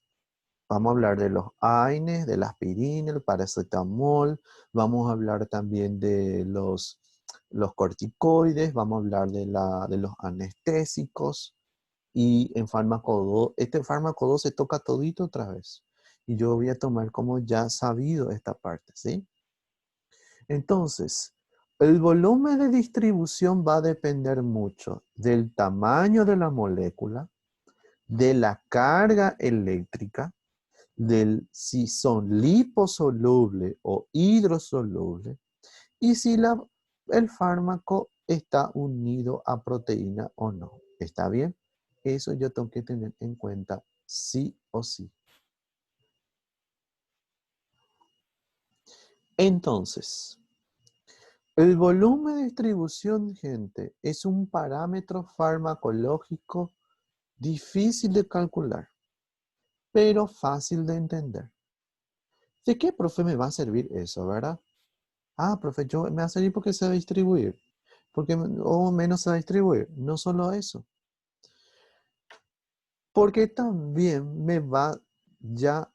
a hablar de los AINES, de la aspirina, el paracetamol. Vamos a hablar también de los corticoides. Vamos a hablar de los anestésicos. Y en fármaco 2, este fármaco 2 se toca todito otra vez. Y yo voy a tomar como ya sabido esta parte, ¿sí? Entonces, el volumen de distribución va a depender mucho del tamaño de la molécula, de la carga eléctrica, si son liposolubles o hidrosolubles, y si el fármaco está unido a proteína o no. ¿Está bien? Eso yo tengo que tener en cuenta sí o sí. Entonces, el volumen de distribución, gente, es un parámetro farmacológico difícil de calcular, pero fácil de entender. ¿De qué, profe, me va a servir eso, verdad? Ah, profe, me va a servir porque se va a distribuir. O menos se va a distribuir. No solo eso. Porque también me va ya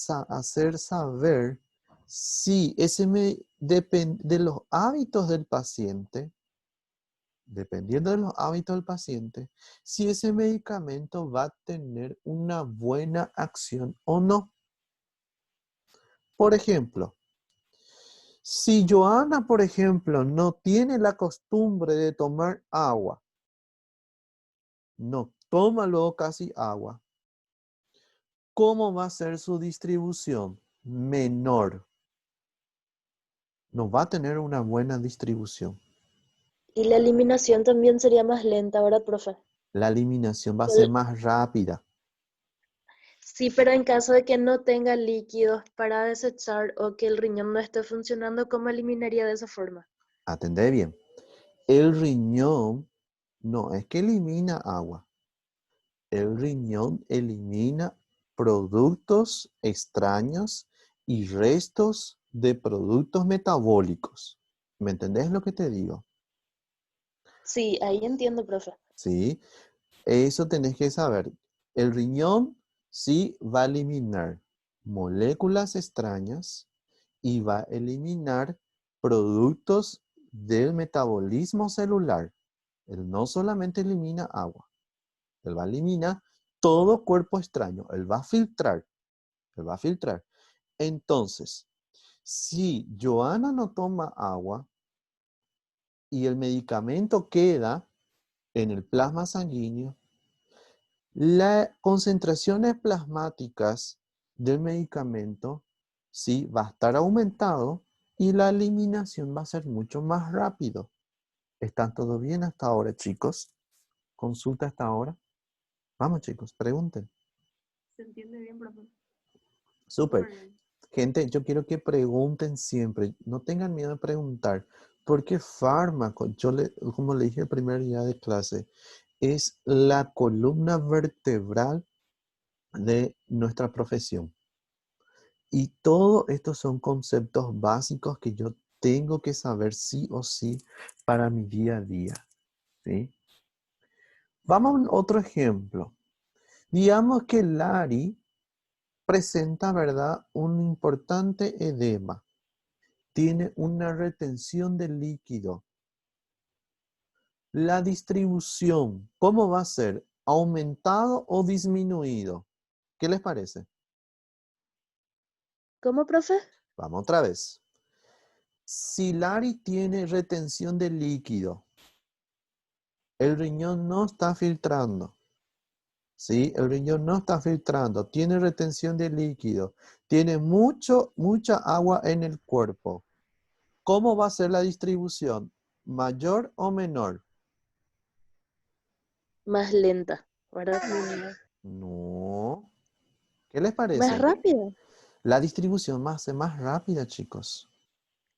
a hacer saber si depende de los hábitos del paciente, dependiendo de los hábitos del paciente, si ese medicamento va a tener una buena acción o no. Por ejemplo, si Joana, por ejemplo, no tiene la costumbre de tomar agua, no toma luego casi agua, ¿cómo va a ser su distribución? Menor. No va a tener una buena distribución. Y la eliminación también sería más lenta, ¿verdad, profe? La eliminación va a ser más rápida. Sí, pero en caso de que no tenga líquidos para desechar o que el riñón no esté funcionando, ¿cómo eliminaría de esa forma? Atendé bien. El riñón no es que elimina agua. El riñón elimina productos extraños y restos de productos metabólicos. ¿Me entendés lo que te digo? Sí, ahí entiendo, profe. Sí. Eso tenés que saber. El riñón sí va a eliminar moléculas extrañas y va a eliminar productos del metabolismo celular. Él no solamente elimina agua, él va a eliminar todo cuerpo extraño, él va a filtrar, él va a filtrar. Entonces, si Joana no toma agua y el medicamento queda en el plasma sanguíneo, las concentraciones plasmáticas del medicamento sí va a estar aumentado y la eliminación va a ser mucho más rápido. ¿Están todo bien hasta ahora, chicos? ¿Consulta hasta ahora? Vamos, chicos, pregunten. ¿Se entiende bien, profe? Súper. Súper bien. Gente, yo quiero que pregunten siempre. No tengan miedo de preguntar. Porque fármaco, como le dije el primer día de clase, es la columna vertebral de nuestra profesión. Y todos estos son conceptos básicos que yo tengo que saber sí o sí para mi día a día. ¿Sí? Vamos a otro ejemplo. Digamos que Lari presenta, ¿verdad?, un importante edema. Tiene una retención de líquido. La distribución, ¿cómo va a ser? ¿Aumentado o disminuido? ¿Qué les parece? ¿Cómo, profe? Vamos otra vez. Si Lari tiene retención de líquido, el riñón no está filtrando. ¿Sí? El riñón no está filtrando. Tiene retención de líquido. Tiene mucha agua en el cuerpo. ¿Cómo va a ser la distribución? ¿Mayor o menor? Más lenta, ¿verdad? No. ¿Qué les Más parece? rápida. La distribución va a ser más rápida, chicos.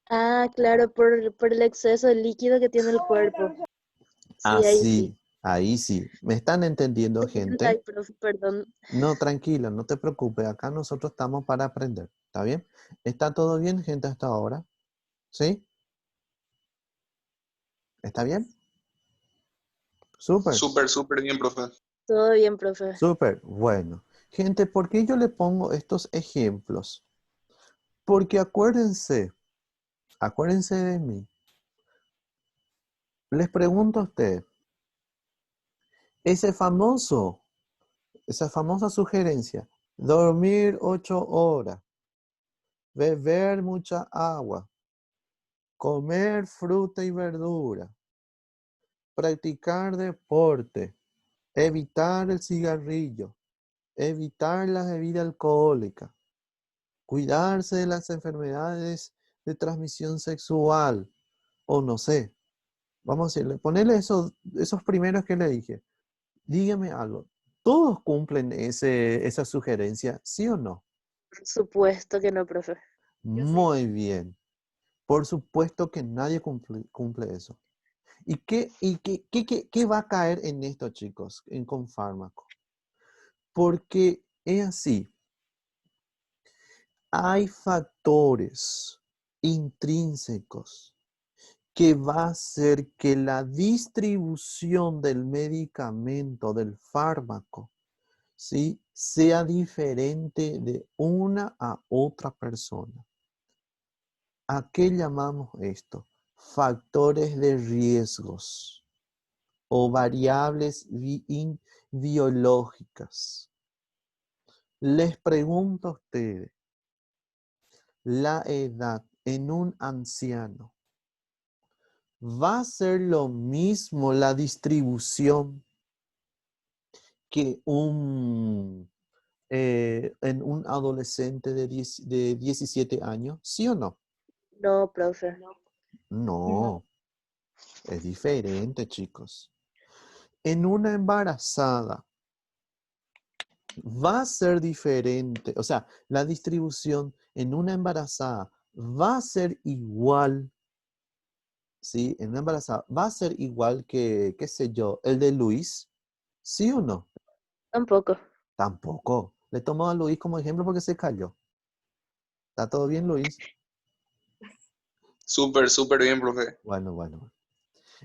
Ah, claro, por el exceso de líquido que tiene el cuerpo. Sí, ahí sí. Ahí sí. ¿Me están entendiendo, gente? Ay, profe, perdón. No, tranquilo, no te preocupes. Acá nosotros estamos para aprender. ¿Está bien? ¿Está todo bien, gente, hasta ahora? ¿Sí? ¿Está bien? Súper. Súper bien, profe. Todo bien, profe. Súper. Bueno. Gente, ¿por qué yo le pongo estos ejemplos? Porque acuérdense de mí. Les pregunto a usted, esa famosa sugerencia, dormir 8 horas, beber mucha agua, comer fruta y verdura, practicar deporte, evitar el cigarrillo, evitar la bebida alcohólica, cuidarse de las enfermedades de transmisión sexual, o no sé, vamos a decirle, ponerle esos primeros que le dije. Dígame algo, ¿todos cumplen esa sugerencia, sí o no? Por supuesto que no, profe. Yo sí. Muy bien. Por supuesto que nadie cumple eso. ¿Y qué va a caer en esto, chicos, con fármaco? Porque es así. Hay factores intrínsecos que va a hacer que la distribución del medicamento, del fármaco, ¿sí?, sea diferente de una a otra persona. ¿A qué llamamos esto? Factores de riesgos o variables biológicas. Les pregunto a ustedes, la edad en un anciano, ¿va a ser lo mismo la distribución que en un adolescente de 17 años? ¿Sí o no? No, profe. No, es diferente, chicos. En una embarazada va a ser diferente, o sea, la distribución en una embarazada va a ser igual, ¿sí? En una embarazada va a ser igual que, qué sé yo, el de Luis, ¿sí o no? Tampoco. Tampoco. Le tomo a Luis como ejemplo porque se cayó. ¿Está todo bien, Luis? Súper bien, profe. Bueno.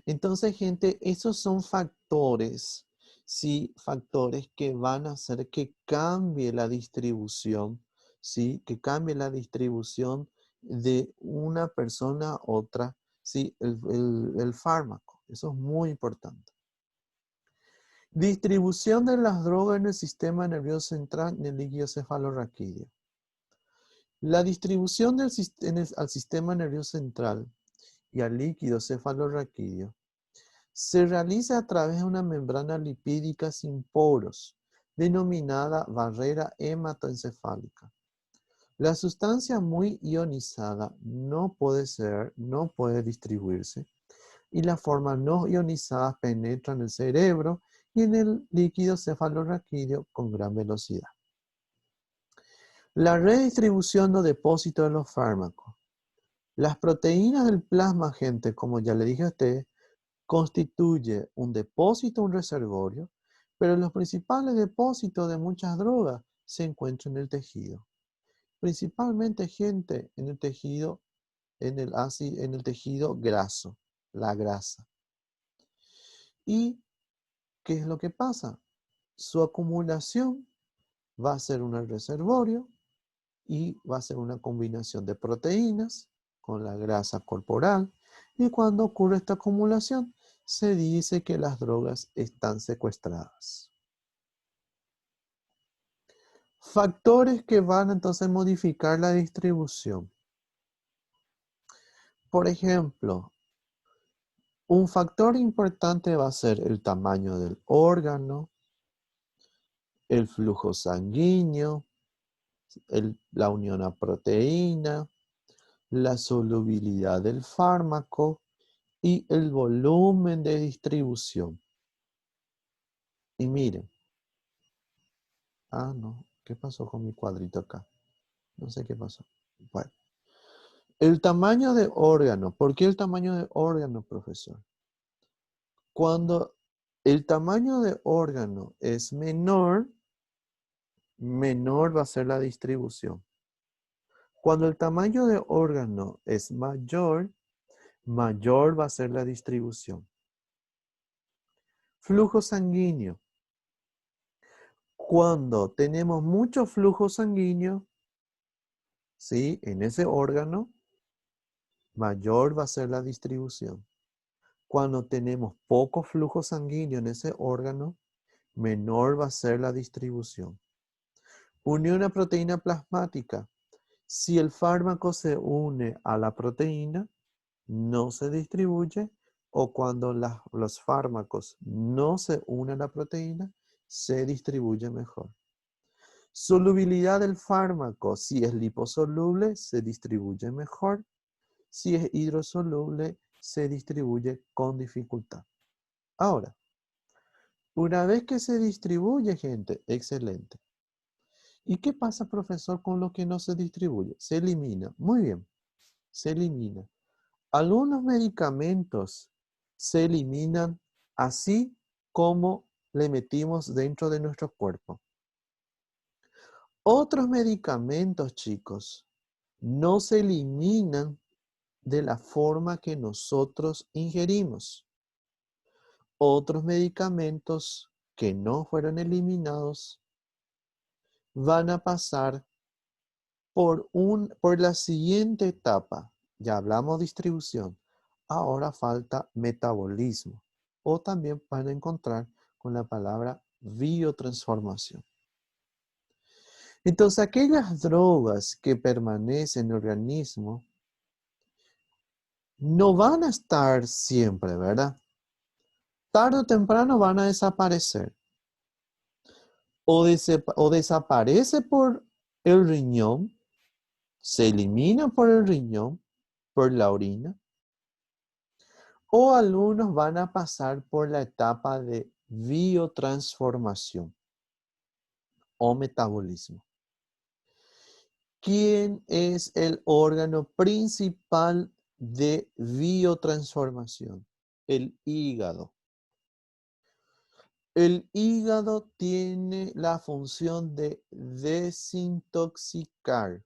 Entonces, gente, esos son factores, ¿sí? Factores que van a hacer que cambie la distribución, ¿sí? Que cambie la distribución de una persona a otra, ¿sí? El fármaco. Eso es muy importante. Distribución de las drogas en el sistema nervioso central y el líquido cefalorraquídeo. La distribución al sistema nervioso central y al líquido cefalorraquídeo se realiza a través de una membrana lipídica sin poros, denominada barrera hematoencefálica. La sustancia muy ionizada no puede distribuirse, y la forma no ionizada penetra en el cerebro y en el líquido cefalorraquídeo con gran velocidad. La redistribución o depósito de los fármacos. Las proteínas del plasma, gente, como ya le dije a usted, constituye un depósito, un reservorio, pero los principales depósitos de muchas drogas se encuentran en el tejido. Principalmente, gente, en el tejido, en el tejido graso, la grasa. ¿Y qué es lo que pasa? Su acumulación va a ser un reservorio y va a ser una combinación de proteínas con la grasa corporal. Y cuando ocurre esta acumulación, se dice que las drogas están secuestradas. Factores que van entonces a modificar la distribución. Por ejemplo, un factor importante va a ser el tamaño del órgano, el flujo sanguíneo, la unión a proteína, la solubilidad del fármaco y el volumen de distribución. Y miren, no, ¿qué pasó con mi cuadrito acá? No sé qué pasó. Bueno, el tamaño de órgano. ¿Por qué el tamaño de órgano, profesor? Cuando el tamaño de órgano es menor, menor va a ser la distribución. Cuando el tamaño de órgano es mayor, mayor va a ser la distribución. Flujo sanguíneo. Cuando tenemos mucho flujo sanguíneo, ¿sí? En ese órgano, mayor va a ser la distribución. Cuando tenemos poco flujo sanguíneo en ese órgano, menor va a ser la distribución. Unión a proteína plasmática. Si el fármaco se une a la proteína, no se distribuye, o cuando los fármacos no se unen a la proteína, se distribuye mejor. Solubilidad del fármaco. Si es liposoluble, se distribuye mejor. Si es hidrosoluble, se distribuye con dificultad. Ahora, una vez que se distribuye, gente, excelente. ¿Y qué pasa, profesor, con lo que no se distribuye? Se elimina. Muy bien, se elimina. Algunos medicamentos se eliminan así como le metimos dentro de nuestro cuerpo. Otros medicamentos, chicos, no se eliminan de la forma que nosotros ingerimos. Otros medicamentos que no fueron eliminados van a pasar por la siguiente etapa. Ya hablamos distribución. Ahora falta metabolismo. O también van a encontrar con la palabra biotransformación. Entonces, aquellas drogas que permanecen en el organismo no van a estar siempre, ¿verdad? Tarde o temprano van a desaparecer. O desaparece por el riñón, se elimina por el riñón, por la orina, o algunos van a pasar por la etapa de biotransformación o metabolismo. ¿Quién es el órgano principal de biotransformación? El hígado. El hígado tiene la función de desintoxicar,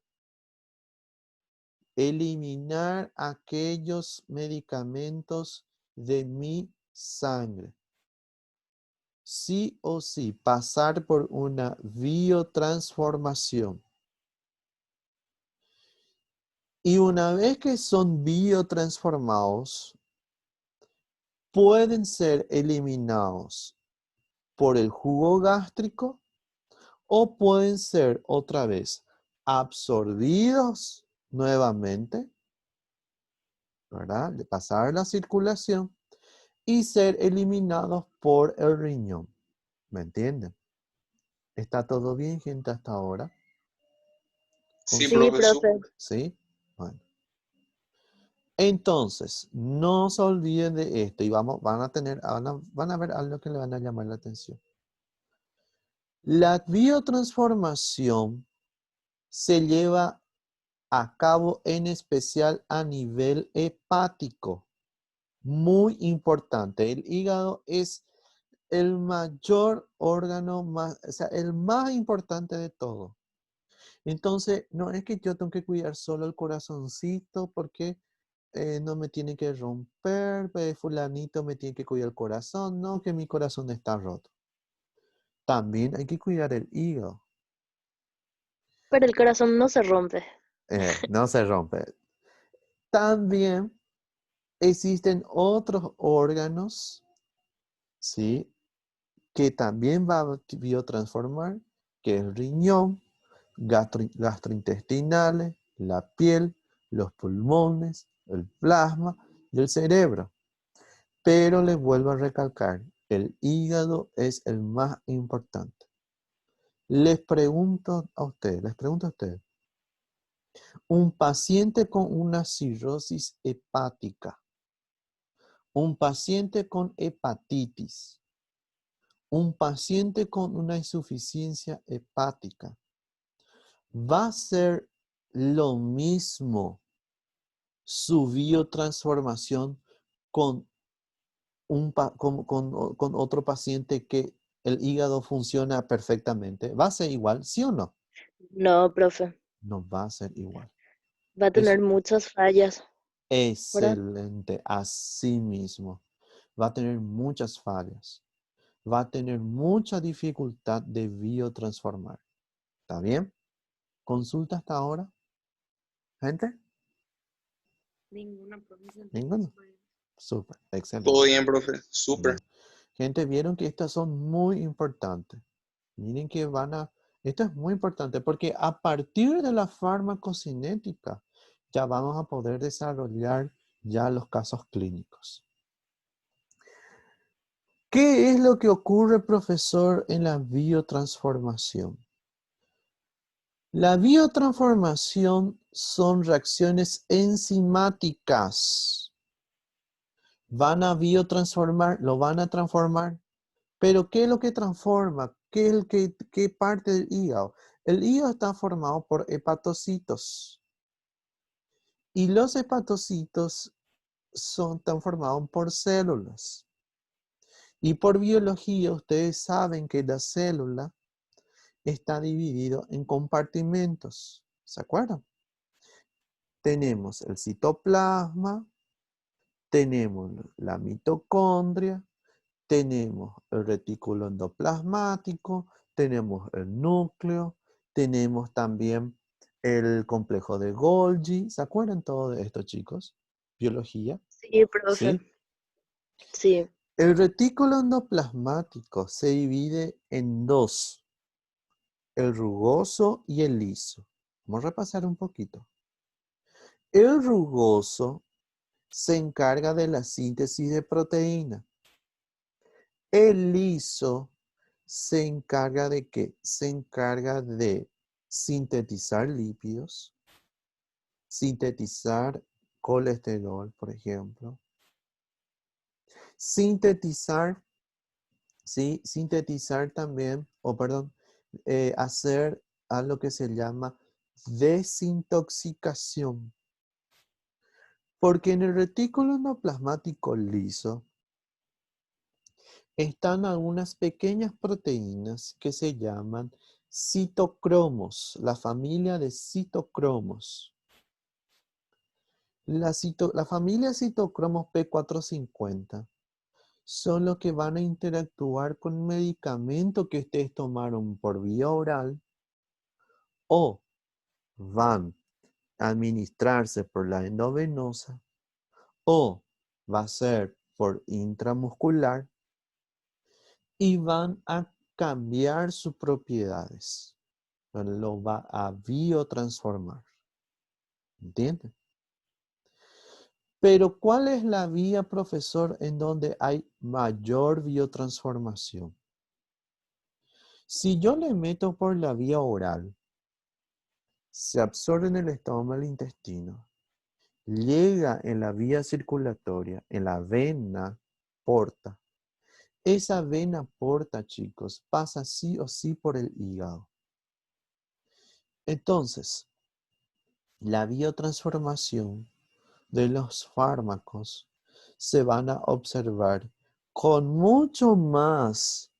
eliminar aquellos medicamentos de mi sangre. Sí o sí, pasar por una biotransformación. Y una vez que son biotransformados, pueden ser eliminados por el jugo gástrico o pueden ser otra vez absorbidos nuevamente, ¿verdad? De pasar la circulación y ser eliminados por el riñón. ¿Me entienden? ¿Está todo bien, gente, hasta ahora? Sí, Sí, profesor. profe. ¿Sí? Bueno. Entonces, no se olviden de esto y van a ver algo que le van a llamar la atención. La biotransformación se lleva a cabo en especial a nivel hepático. Muy importante. El hígado es el mayor órgano, el más importante de todo. Entonces, no es que yo tengo que cuidar solo el corazoncito porque no me tiene que romper, fulanito me tiene que cuidar el corazón, no, que mi corazón está roto. También hay que cuidar el hígado. Pero el corazón no se rompe. No se rompe. También existen otros órganos, ¿sí? Que también va a biotransformar, que es el riñón, gastrointestinales, la piel, los pulmones, el plasma y el cerebro. Pero les vuelvo a recalcar, el hígado es el más importante. Les pregunto a ustedes, un paciente con una cirrosis hepática, un paciente con hepatitis, un paciente con una insuficiencia hepática, ¿va a ser lo mismo su biotransformación con con otro paciente que el hígado funciona perfectamente? ¿Va a ser igual, sí o no? No, profe. No va a ser igual. Va a tener Es muchas fallas, ¿verdad? excelente, así mismo. Va a tener muchas fallas. Va a tener mucha dificultad de biotransformar. ¿Está bien? ¿Consulta hasta ahora? ¿Gente? Ninguna, profe, se entiende ¿Ninguno? súper bien. Súper, excelente. Todo bien, profe. Súper. Bien. Gente, vieron que estas son muy importantes. Miren que esto es muy importante porque a partir de la farmacocinética ya vamos a poder desarrollar ya los casos clínicos. ¿Qué es lo que ocurre, profesor, en la biotransformación? La biotransformación son reacciones enzimáticas. Van a biotransformar, lo van a transformar. Pero ¿qué es lo que transforma? ¿Qué parte del hígado? El hígado está formado por hepatocitos. Y los hepatocitos están formados por células. Y por biología, ustedes saben que la célula está dividido en compartimentos. ¿Se acuerdan? Tenemos el citoplasma, tenemos la mitocondria, tenemos el retículo endoplasmático, tenemos el núcleo, tenemos también el complejo de Golgi. ¿Se acuerdan todo de esto, chicos? Biología, Sí, profe. ¿sí? Sí. El retículo endoplasmático se divide en dos, el rugoso y el liso. Vamos a repasar un poquito. El rugoso se encarga de la síntesis de proteína. El liso se encarga de qué? Se encarga de sintetizar lípidos, sintetizar colesterol, por ejemplo, sintetizar, ¿sí? Sintetizar también, hacer a lo que se llama desintoxicación. Porque en el retículo endoplasmático liso están algunas pequeñas proteínas que se llaman citocromos, la familia de citocromos. La familia citocromos P450 son los que van a interactuar con medicamentos que ustedes tomaron por vía oral o van a administrarse por la endovenosa o va a ser por intramuscular y van a cambiar sus propiedades. Lo va a biotransformar. ¿Entienden? Pero ¿cuál es la vía, profesor, en donde hay mayor biotransformación? Si yo le meto por la vía oral, se absorbe en el estómago, el intestino, llega en la vía circulatoria, en la vena porta. Esa vena porta, chicos, pasa sí o sí por el hígado. Entonces, la biotransformación de los fármacos se van a observar con mucho más,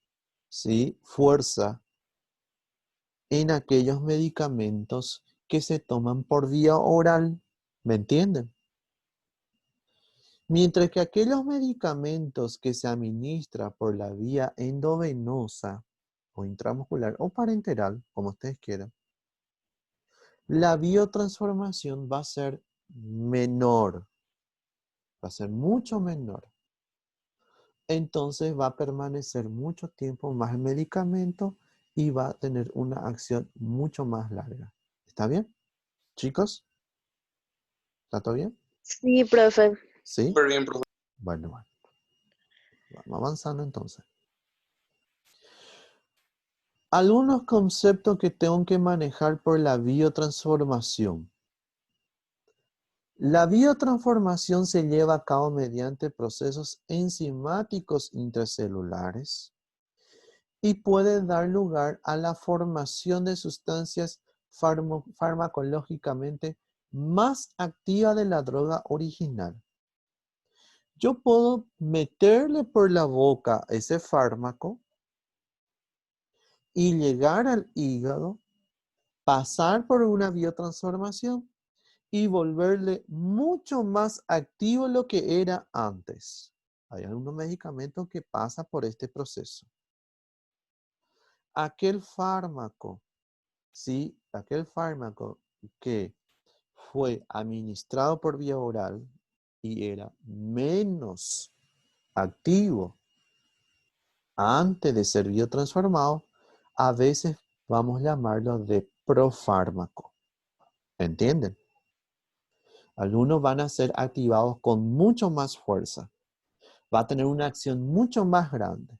¿sí?, fuerza en aquellos medicamentos que se toman por vía oral. ¿Me entienden? Mientras que aquellos medicamentos que se administran por la vía endovenosa o intramuscular o parenteral, como ustedes quieran, la biotransformación va a ser menor, va a ser mucho menor. Entonces va a permanecer mucho tiempo más el medicamento y va a tener una acción mucho más larga. ¿Está bien, chicos? ¿Está todo bien? Sí, profe. ¿Sí? Súper bien, profe. Bueno. Vamos avanzando entonces. Algunos conceptos que tengo que manejar por la biotransformación. La biotransformación se lleva a cabo mediante procesos enzimáticos intracelulares y puede dar lugar a la formación de sustancias farmacológicamente más activas de la droga original. Yo puedo meterle por la boca ese fármaco y llegar al hígado, pasar por una biotransformación y volverle mucho más activo lo que era antes. Hay algunos medicamentos que pasan por este proceso. Aquel fármaco, ¿sí? Aquel fármaco que fue administrado por vía oral y era menos activo antes de ser biotransformado, a veces vamos a llamarlo de profármaco. ¿Entienden? Algunos van a ser activados con mucho más fuerza. Va a tener una acción mucho más grande.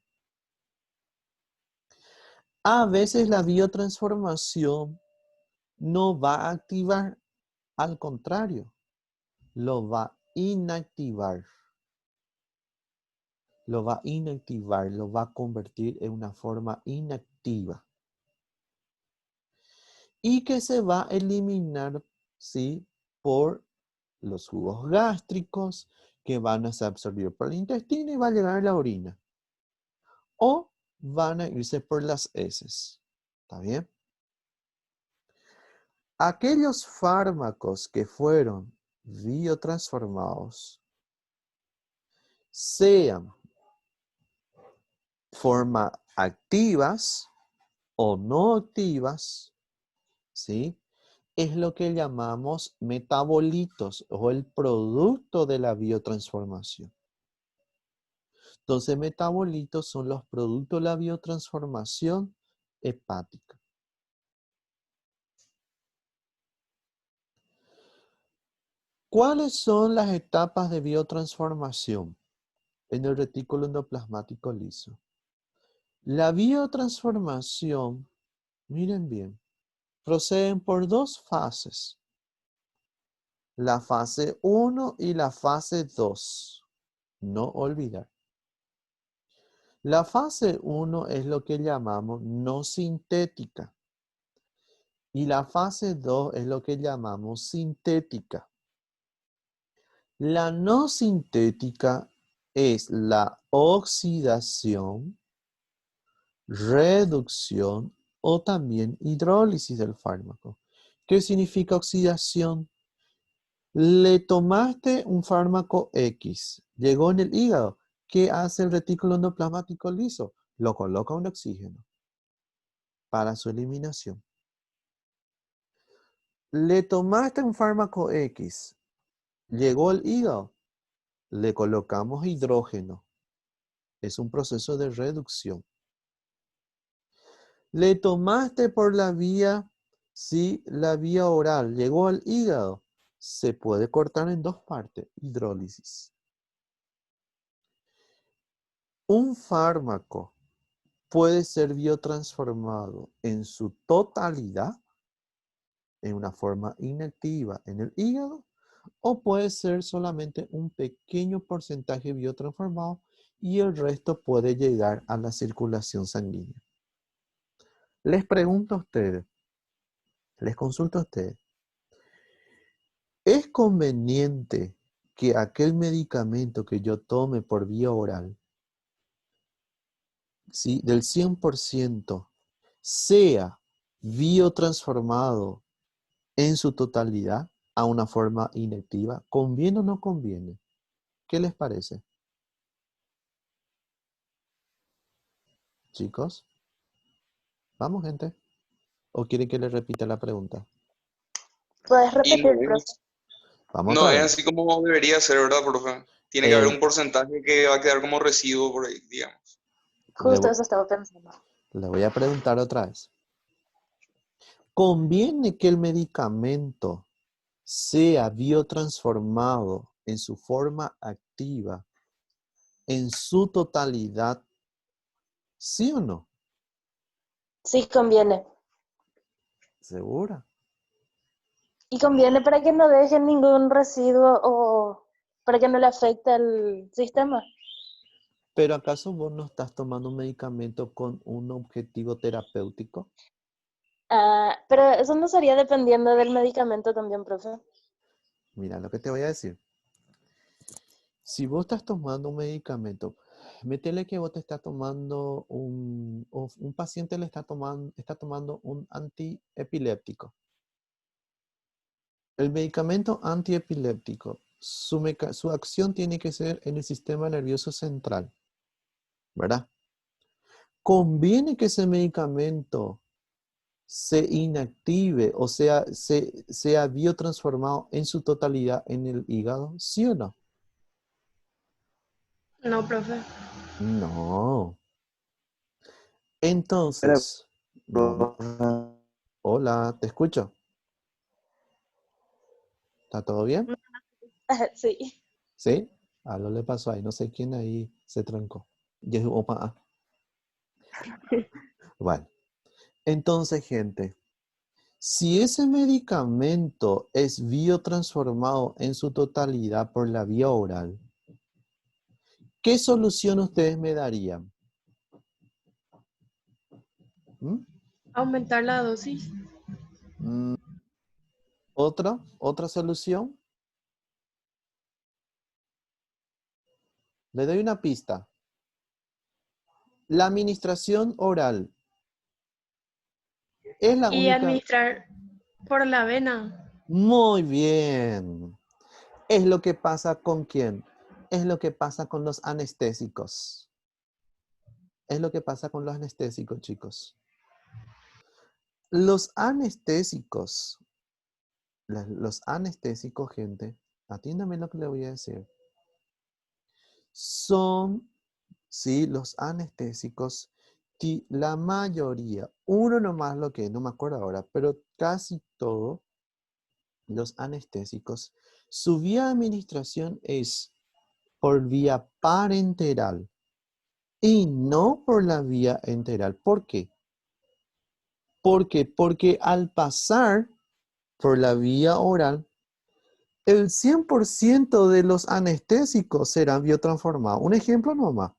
A veces la biotransformación no va a activar, al contrario, lo va a inactivar. Lo va a inactivar, lo va a convertir en una forma inactiva. Y que se va a eliminar, ¿sí? Por los jugos gástricos que van a ser absorbidos por el intestino y va a llegar a la orina. O van a irse por las heces. ¿Está bien? Aquellos fármacos que fueron biotransformados, sean forma activas o no activas, ¿sí? Es lo que llamamos metabolitos o el producto de la biotransformación. Entonces, metabolitos son los productos de la biotransformación hepática. ¿Cuáles son las etapas de biotransformación en el retículo endoplasmático liso? La biotransformación, miren bien, proceden por dos fases. La fase 1 y la fase 2. No olvidar. La fase 1 es lo que llamamos no sintética. Y la fase 2 es lo que llamamos sintética. La no sintética es la oxidación, reducción o también hidrólisis del fármaco. ¿Qué significa oxidación? Le tomaste un fármaco X, llegó en el hígado. ¿Qué hace el retículo endoplasmático liso? Lo coloca un oxígeno para su eliminación. Le tomaste un fármaco X, llegó al hígado, le colocamos hidrógeno. Es un proceso de reducción. Le tomaste por la vía, sí, la vía oral, llegó al hígado, se puede cortar en dos partes, hidrólisis. Un fármaco puede ser biotransformado en su totalidad, en una forma inactiva en el hígado, o puede ser solamente un pequeño porcentaje biotransformado y el resto puede llegar a la circulación sanguínea. Les pregunto a ustedes, les consulto a ustedes, ¿es conveniente que aquel medicamento que yo tome por vía oral, ¿sí?, del 100%, sea biotransformado en su totalidad a una forma inactiva? ¿Conviene o no conviene? ¿Qué les parece? Chicos, vamos, gente. ¿O quieren que les repita la pregunta? ¿Puedes Y repetir, no profe? Vamos no otra es vez. así como debería ser, ¿verdad, profe? Tiene que haber un porcentaje que va a quedar como residuo por ahí, digamos. Justo eso estaba pensando. Le voy a preguntar otra vez. ¿Conviene que el medicamento sea biotransformado en su forma activa, en su totalidad? ¿Sí o no? Sí, conviene. ¿Segura? Y conviene para que no dejen ningún residuo o para que no le afecte al sistema. ¿Pero acaso vos no estás tomando un medicamento con un objetivo terapéutico? Pero eso no sería dependiendo del medicamento también, profe. Mira lo que te voy a decir. Si vos estás tomando un medicamento, métele que vos te estás tomando o un paciente está tomando un antiepiléptico. El medicamento antiepiléptico, su acción tiene que ser en el sistema nervioso central, ¿verdad? Conviene que ese medicamento se inactive, o sea, sea biotransformado en su totalidad en el hígado, ¿sí o no? No, profe. No. Mire, Entonces, no. profe, Hola, te escucho. ¿Está todo bien? Sí. ¿Sí? Algo le pasó ahí, no sé quién ahí se trancó. Opa. Bueno, entonces, gente, si ese medicamento es biotransformado en su totalidad por la vía oral, ¿qué solución ustedes me darían? ¿Mm? Aumentar la dosis. Mm, ¿Otra solución? Le doy una pista. La administración oral es la Y única... administrar por la vena. Muy bien. Es lo que pasa con quién. Es lo que pasa con los anestésicos. Es lo que pasa con los anestésicos, chicos. Los anestésicos, gente, atiéndame lo que le voy a decir. Son, sí, los anestésicos, la mayoría, uno nomás lo que, no me acuerdo ahora, pero casi todos los anestésicos, su vía de administración es por vía parenteral y no por la vía enteral. ¿Por qué? Porque al pasar por la vía oral, el 100% de los anestésicos serán biotransformados. Un ejemplo nomás.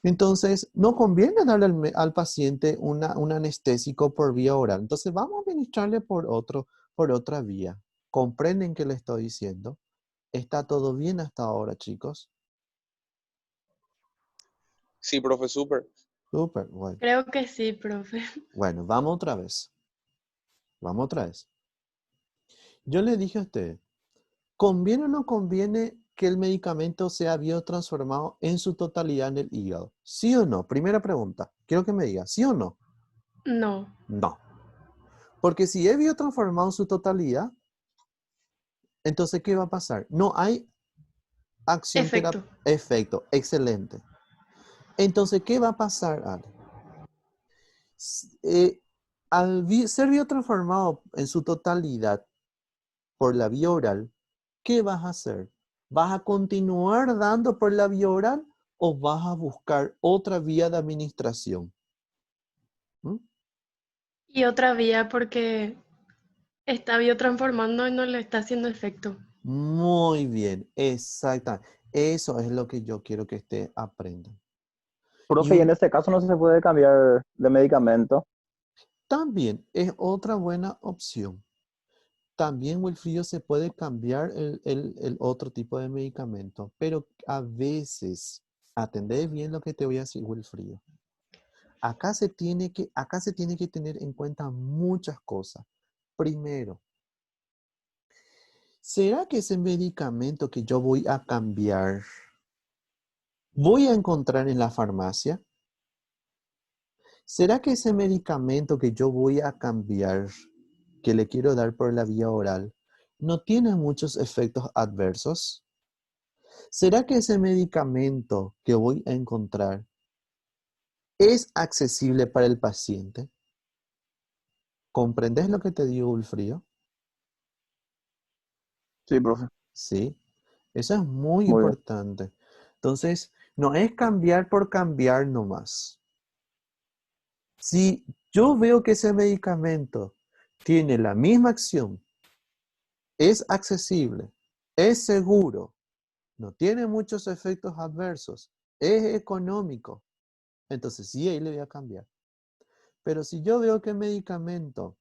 Entonces, no conviene darle al paciente un anestésico por vía oral. Entonces, vamos a administrarle por otra vía. ¿Comprenden qué le estoy diciendo? ¿Está todo bien hasta ahora, chicos? Sí, profe, súper. Súper, bueno. Creo que sí, profe. Bueno, vamos otra vez. Vamos otra vez. Yo le dije a usted, ¿conviene o no conviene que el medicamento sea biotransformado en su totalidad en el hígado? ¿Sí o no? Primera pregunta. Quiero que me diga, ¿sí o no? No. No. Porque si es biotransformado en su totalidad, entonces, ¿qué va a pasar? No hay acción Efecto. efecto. Excelente. Entonces, ¿qué va a pasar, Ale? Al ser biotransformado en su totalidad por la vía oral, ¿qué vas a hacer? ¿Vas a continuar dando por la vía oral o vas a buscar otra vía de administración? ¿Mm? Y otra vía porque está biotransformando y no le está haciendo efecto. Muy bien, exactamente. Eso es lo que yo quiero que usted aprenda. profe, y en este caso no se puede cambiar de medicamento. También es otra buena opción. También, Wilfrido, se puede cambiar el otro tipo de medicamento, pero a veces, atendé bien lo que te voy a decir, Wilfrido. Acá se tiene que tener en cuenta muchas cosas. Primero, ¿será que ese medicamento que yo voy a cambiar, voy a encontrar en la farmacia? ¿Será que ese medicamento que yo voy a cambiar, que le quiero dar por la vía oral, no tiene muchos efectos adversos? ¿Será que ese medicamento que voy a encontrar es accesible para el paciente? ¿Comprendes lo que te digo, Wilfrido? Sí, profe. Sí, eso es muy Muy bien. importante. Entonces, no es cambiar por cambiar nomás. Si yo veo que ese medicamento tiene la misma acción, es accesible, es seguro, no tiene muchos efectos adversos, es económico, entonces sí, ahí le voy a cambiar. Pero si yo veo que el medicamento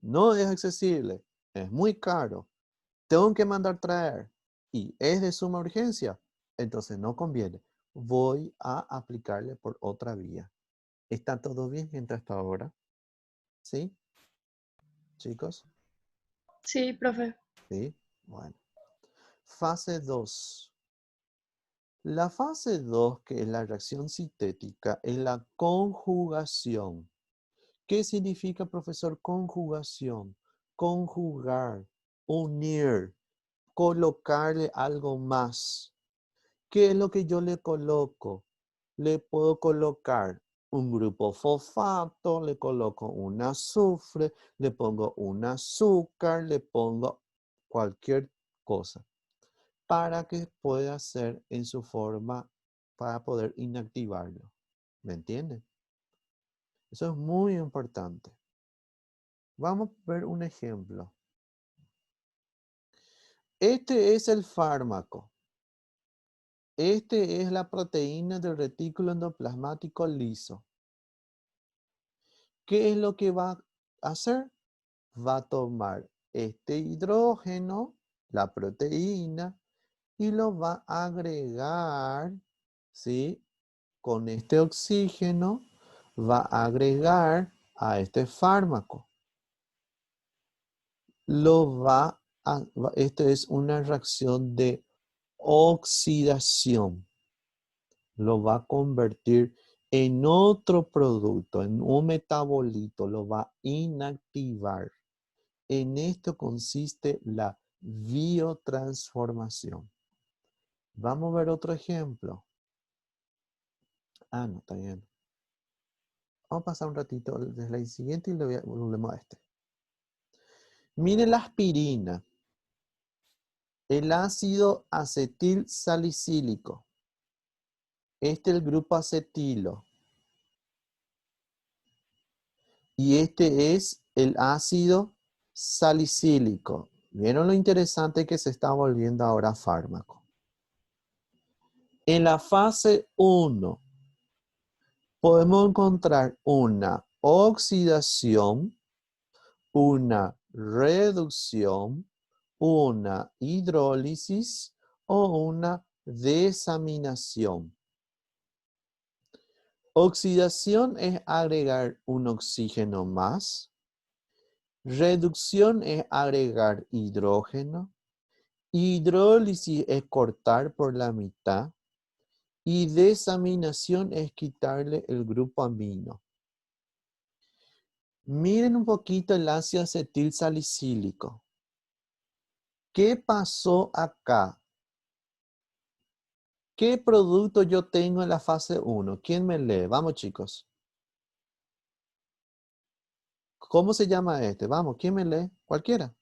no es accesible, es muy caro, tengo que mandar traer, y es de suma urgencia, entonces no conviene. Voy a aplicarle por otra vía. ¿Está todo bien gente hasta ahora? ¿Sí? Chicos, Sí, profe. ¿sí? Bueno. Fase 2. La fase 2, que es la reacción sintética, es la conjugación. ¿Qué significa, profesor, conjugación? Conjugar, unir, colocarle algo más. ¿Qué es lo que yo le coloco? Le puedo colocar un grupo fosfato, le coloco un azufre, le pongo un azúcar, le pongo cualquier cosa para que pueda ser en su forma, para poder inactivarlo. ¿Me entienden? Eso es muy importante. Vamos a ver un ejemplo. Este es el fármaco. Este es la proteína del retículo endoplasmático liso. ¿Qué es lo que va a hacer? Va a tomar este hidrógeno, la proteína, y lo va a agregar, ¿sí? Con este oxígeno, va a agregar a este fármaco. Esto es una reacción de oxidación. Lo va a convertir en otro producto, en un metabolito, lo va a inactivar. En esto consiste la biotransformación. Vamos a ver otro ejemplo. Ah, no, está bien. Vamos a pasar un ratito desde el siguiente y volvemos a este. Miren la aspirina. El ácido acetil salicílico. Este es el grupo acetilo. Y este es el ácido salicílico. ¿Vieron lo interesante que se está volviendo ahora fármaco? En la fase 1 podemos encontrar una oxidación, una reducción, una hidrólisis o una desaminación. Oxidación es agregar un oxígeno más. Reducción es agregar hidrógeno. Hidrólisis es cortar por la mitad. Y desaminación es quitarle el grupo amino. Miren un poquito el ácido acetil salicílico. ¿Qué pasó acá? ¿Qué producto yo tengo en la fase 1? ¿Quién me lee? Vamos, chicos. ¿Cómo se llama este? Vamos, ¿quién me lee? Cualquiera.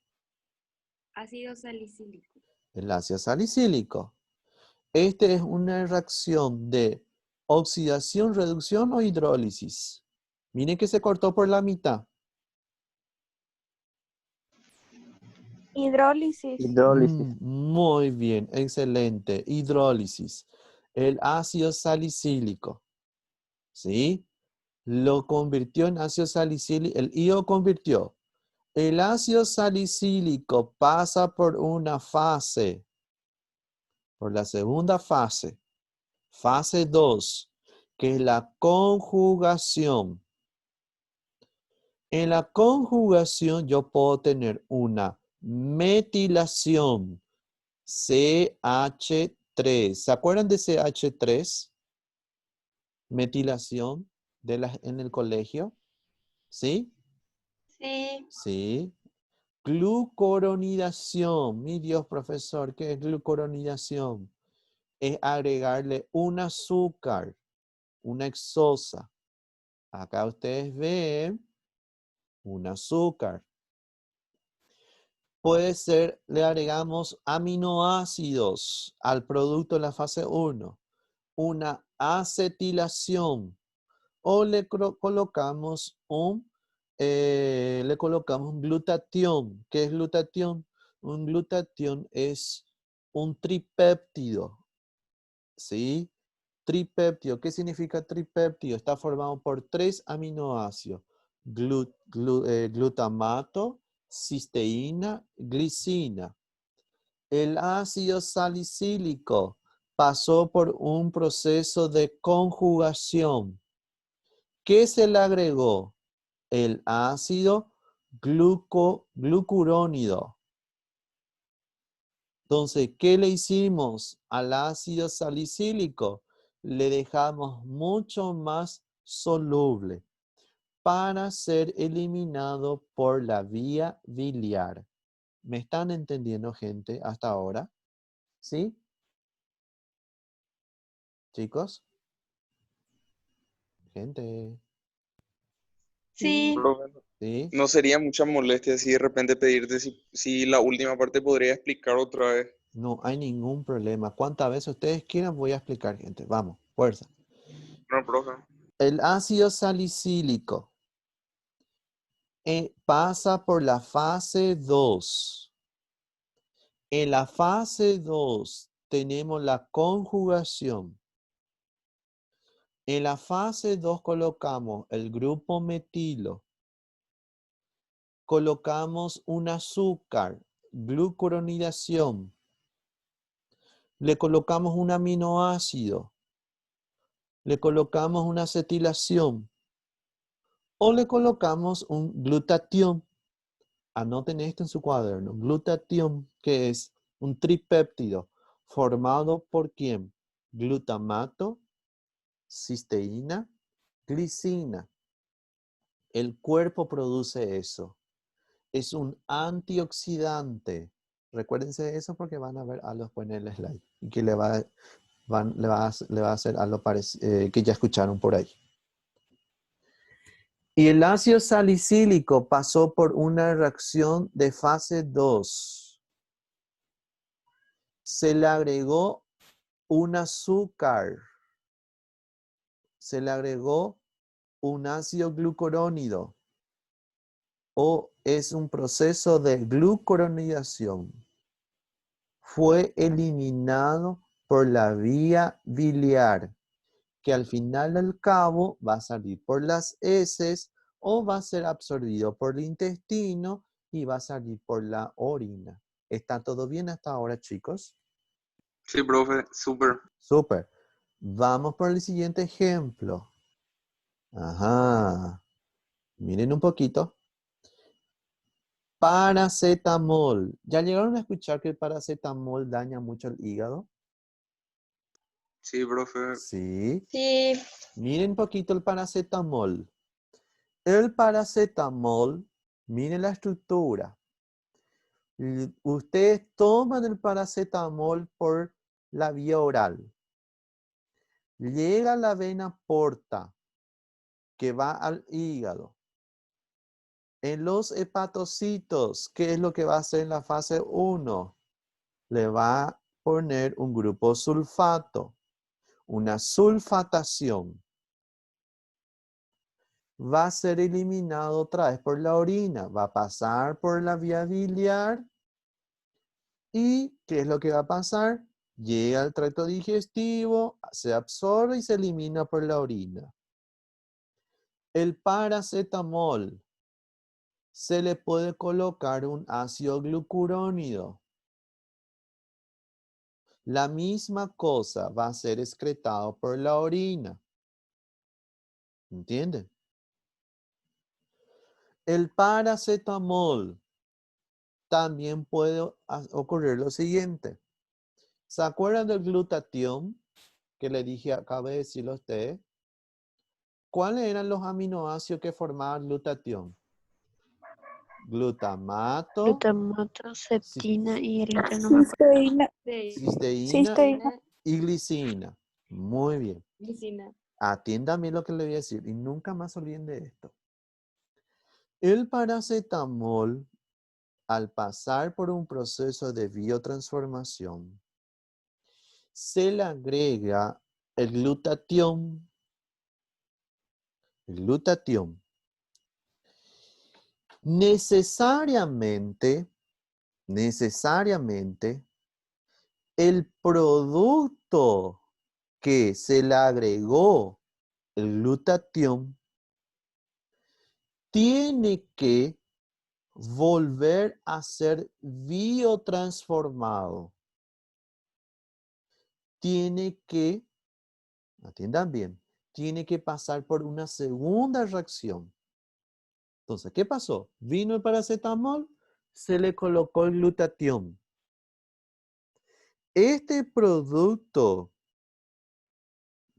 Ácido salicílico. El ácido salicílico. Este es una reacción de oxidación, reducción o hidrólisis. Miren que se cortó por la mitad. Hidrólisis. Hidrólisis. Muy bien, excelente. Hidrólisis. El ácido salicílico. ¿Sí? Lo convirtió en ácido salicílico. El IO convirtió. El ácido salicílico pasa por una fase. Por la segunda fase. Fase 2. Que es la conjugación. En la conjugación yo puedo tener una metilación. CH3. ¿Se acuerdan de CH3? Metilación en el colegio. ¿Sí? Sí. Sí. Glucoronidación. Mi Dios, profesor, ¿qué es glucoronidación? Es agregarle un azúcar, una hexosa. Acá ustedes ven un azúcar. Puede ser, le agregamos aminoácidos al producto de la fase 1. Una acetilación. O le colocamos un glutatión. ¿Qué es glutatión? Un glutatión es un tripéptido. ¿Sí? Tripéptido. ¿Qué significa tripéptido? Está formado por 3 aminoácidos. Glutamato, cisteína, glicina. El ácido salicílico pasó por un proceso de conjugación. ¿Qué se le agregó? El ácido glucurónido. Entonces, ¿qué le hicimos al ácido salicílico? Le dejamos mucho más soluble para ser eliminado por la vía biliar. ¿Me están entendiendo, gente, hasta ahora? ¿Sí? ¿Chicos? Gente. Sí, Profe, ¿Sí? no sería mucha molestia si de repente pedirte si la última parte podría explicar otra vez. No hay ningún problema. ¿Cuántas veces ustedes quieran voy a explicar, gente? Vamos, fuerza. No, profe. El ácido salicílico pasa por la fase 2. En la fase 2 tenemos la conjugación. En la fase 2 colocamos el grupo metilo. Colocamos un azúcar, glucuronidación. Le colocamos un aminoácido. Le colocamos una acetilación. O le colocamos un glutatión. Anoten esto en su cuaderno. Glutatión, que es un tripéptido formado por ¿quién? Glutamato, cisteína, glicina. El cuerpo produce eso. Es un antioxidante. Recuérdense de eso porque van a ver algo después en el slide. Y que le va a hacer algo que ya escucharon por ahí. Y el ácido salicílico pasó por una reacción de fase 2. Se le agregó un azúcar. Se le agregó un ácido glucurónido. O es un proceso de glucuronidación. Fue eliminado por la vía biliar, que al final del cabo va a salir por las heces o va a ser absorbido por el intestino y va a salir por la orina. ¿Está todo bien hasta ahora, chicos? Sí, profe, súper. Súper. Vamos por el siguiente ejemplo. Ajá. Miren un poquito. Paracetamol. ¿Ya llegaron a escuchar que el paracetamol daña mucho el hígado? Sí, profe. Sí. sí, Miren un poquito el paracetamol. El paracetamol, miren la estructura. Ustedes toman el paracetamol por la vía oral. Llega a la vena porta, que va al hígado. En los hepatocitos, ¿qué es lo que va a hacer en la fase 1? Le va a poner un grupo sulfato, una sulfatación. Va a ser eliminado otra vez por la orina, va a pasar por la vía biliar. ¿Y qué es lo que va a pasar? Llega al tracto digestivo, se absorbe y se elimina por la orina. El paracetamol se le puede colocar un ácido glucurónido. La misma cosa va a ser excretado por la orina. ¿Entienden? El paracetamol también puede ocurrir lo siguiente. ¿Se acuerdan del glutatión que le dije, acabo de decirlo a ustedes? ¿Cuáles eran los aminoácidos que formaban glutatión? Glutamato, Glutamato, septina y el otro no me acuerdo. Cisteína. cisteína Cisteína. y glicina. Muy bien. Glicina. Atiendan bien lo que le voy a decir y nunca más se olviden de esto. El paracetamol, al pasar por un proceso de biotransformación, se le agrega el glutatión. El glutatión. Necesariamente, el producto que se le agregó el glutatión tiene que volver a ser biotransformado, tiene que, atiendan bien, tiene que pasar por una segunda reacción. Entonces, ¿qué pasó? Vino el paracetamol, se le colocó el glutatión. Este producto,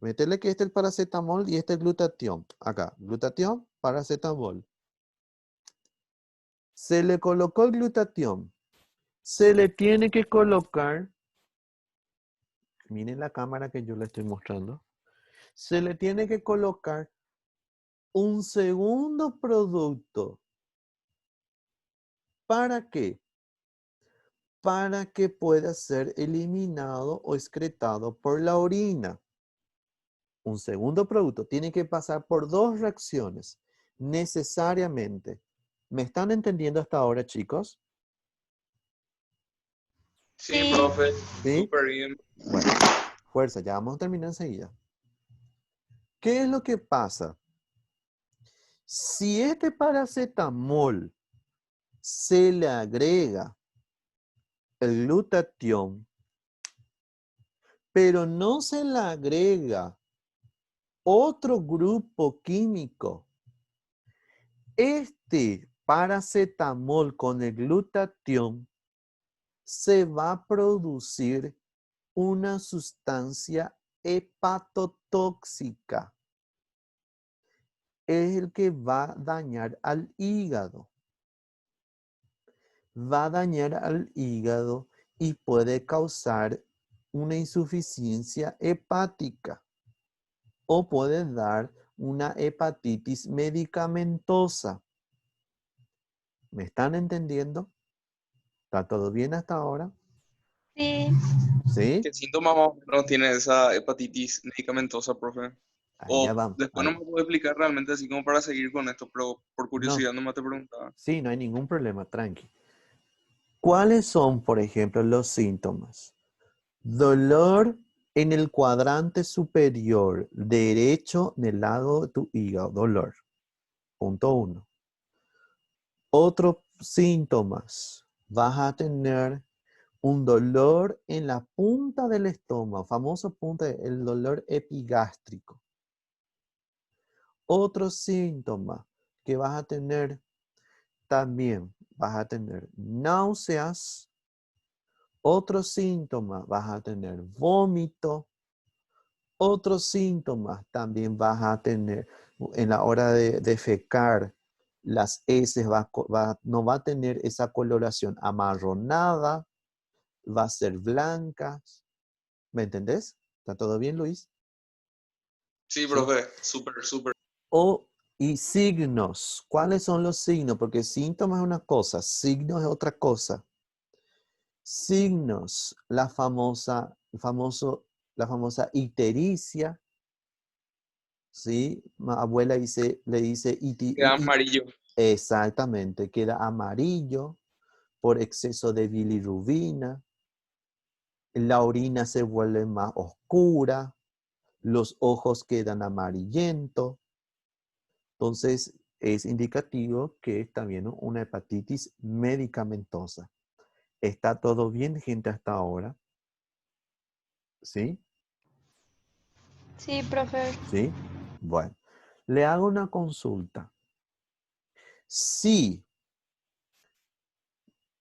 métele que este es el paracetamol y este es el glutatión. Acá, glutatión, paracetamol. Se le colocó el glutatión. Se le tiene que colocar, miren la cámara que yo le estoy mostrando. Se le tiene que colocar un segundo producto. ¿Para qué? Para que pueda ser eliminado o excretado por la orina. Un segundo producto tiene que pasar por dos reacciones necesariamente. ¿Me están entendiendo hasta ahora, chicos? Sí, Sí. profe, ¿Sí? súper bien. Bueno, fuerza, ya vamos a terminar enseguida. ¿Qué es lo que pasa? Si este paracetamol se le agrega el glutatión, pero no se le agrega otro grupo químico, este paracetamol con el glutatión se va a producir una sustancia hepatotóxica. Es el que va a dañar al hígado. Va a dañar al hígado y puede causar una insuficiencia hepática o puede dar una hepatitis medicamentosa. ¿Me están entendiendo? ¿Está todo bien hasta ahora? Sí. ¿Sí? ¿Qué síntomas más o menos tiene esa hepatitis medicamentosa, profe? Ahí ya O vamos. después no me puedo explicar realmente así como para seguir con esto, pero por No, curiosidad nomás te preguntaba. sí, no hay ningún problema, tranqui. ¿Cuáles son, por ejemplo, los síntomas? Dolor en el cuadrante superior derecho del lado de tu hígado, dolor. Punto 1. Otros síntomas, vas a tener un dolor en la punta del estómago, famoso punta, el dolor epigástrico. Otro síntoma que vas a tener también, vas a tener náuseas. Otro síntoma, vas a tener vómito. Otros síntomas también vas a tener en la hora de defecar, las heces no va a tener esa coloración amarronada, va a ser blanca. ¿Me entendés? ¿Está todo bien, Luis? Sí, ¿Sí? profe, súper, súper. Y signos. ¿Cuáles son los signos? Porque síntomas es una cosa, signos es otra cosa. Signos, la famosa ictericia, ¿sí? Mi abuela le dice Queda amarillo. exactamente, queda amarillo por exceso de bilirrubina, la orina se vuelve más oscura, los ojos quedan amarillentos. Entonces, es indicativo que es también una hepatitis medicamentosa. ¿Está todo bien, gente, hasta ahora? ¿Sí? Sí, profe. ¿Sí? Bueno, le hago una consulta. Sí.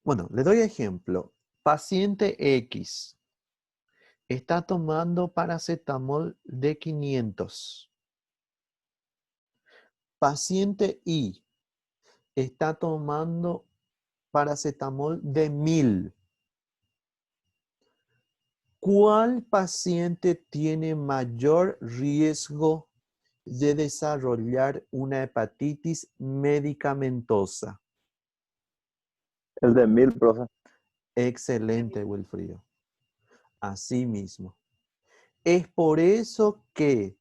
Bueno, le doy ejemplo. Paciente X está tomando paracetamol de 500. Paciente Y está tomando paracetamol de 1000. ¿Cuál paciente tiene mayor riesgo de desarrollar una hepatitis medicamentosa? El de 1000, profe. Excelente, Wilfrido. Así mismo. Es por eso que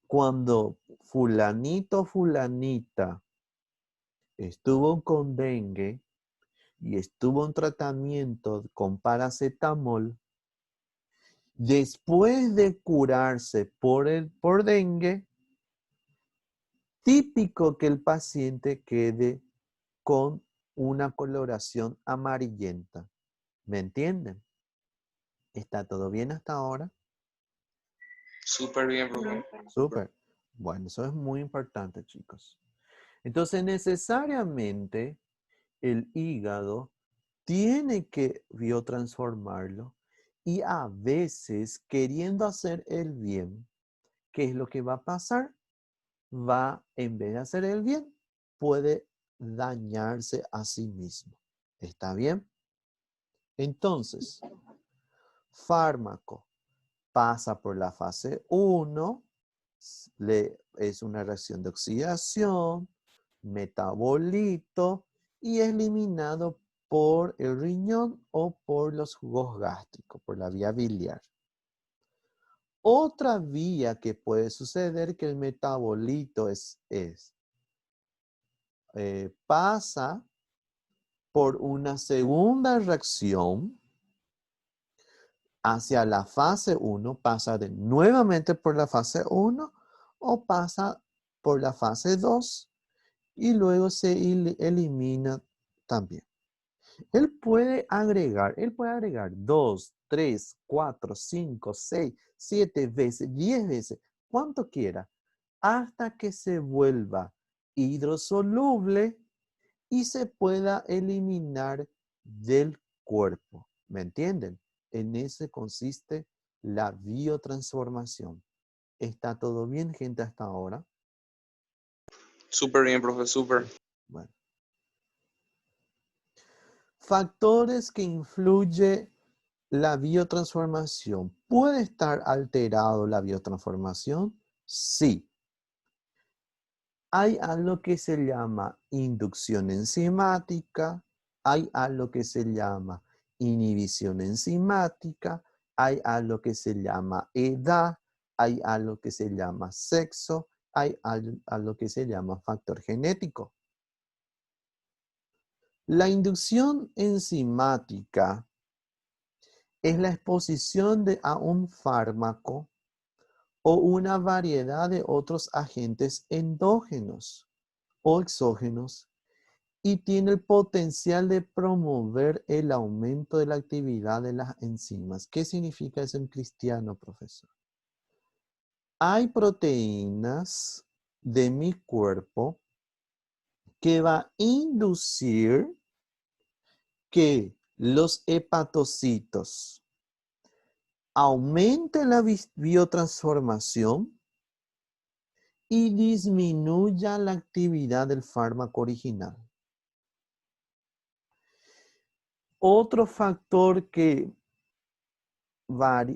cuando fulanito o fulanita estuvo con dengue y estuvo en tratamiento con paracetamol, después de curarse por dengue, típico que el paciente quede con una coloración amarillenta. ¿Me entienden? ¿Está todo bien hasta ahora? Súper bien, profe. Súper. Bueno, eso es muy importante, chicos. Entonces, necesariamente el hígado tiene que biotransformarlo y a veces, queriendo hacer el bien, ¿qué es lo que va a pasar? En vez de hacer el bien, puede dañarse a sí mismo. ¿Está bien? Entonces, fármaco pasa por la fase 1, es una reacción de oxidación, metabolito y es eliminado por el riñón o por los jugos gástricos, por la vía biliar. Otra vía que puede suceder que el metabolito pasa por una segunda reacción hacia la fase 1, pasa nuevamente por la fase 1 o pasa por la fase 2 y luego se elimina también. Él puede agregar 2, 3, 4, 5, 6, 7 veces, 10 veces, cuanto quiera, hasta que se vuelva hidrosoluble y se pueda eliminar del cuerpo. ¿Me entienden? En eso consiste la biotransformación. ¿Está todo bien, gente, hasta ahora? Súper bien, profe, súper. Bueno. Factores que influyen la biotransformación. ¿Puede estar alterado la biotransformación? Sí. Hay algo que se llama inducción enzimática, hay algo que se llama inhibición enzimática, hay algo que se llama edad, hay algo que se llama sexo, hay algo que se llama factor genético. La inducción enzimática es la exposición a un fármaco o una variedad de otros agentes endógenos o exógenos y tiene el potencial de promover el aumento de la actividad de las enzimas. ¿Qué significa eso en cristiano, profesor? Hay proteínas de mi cuerpo que va a inducir que los hepatocitos aumenten la biotransformación y disminuya la actividad del fármaco original. Otro factor que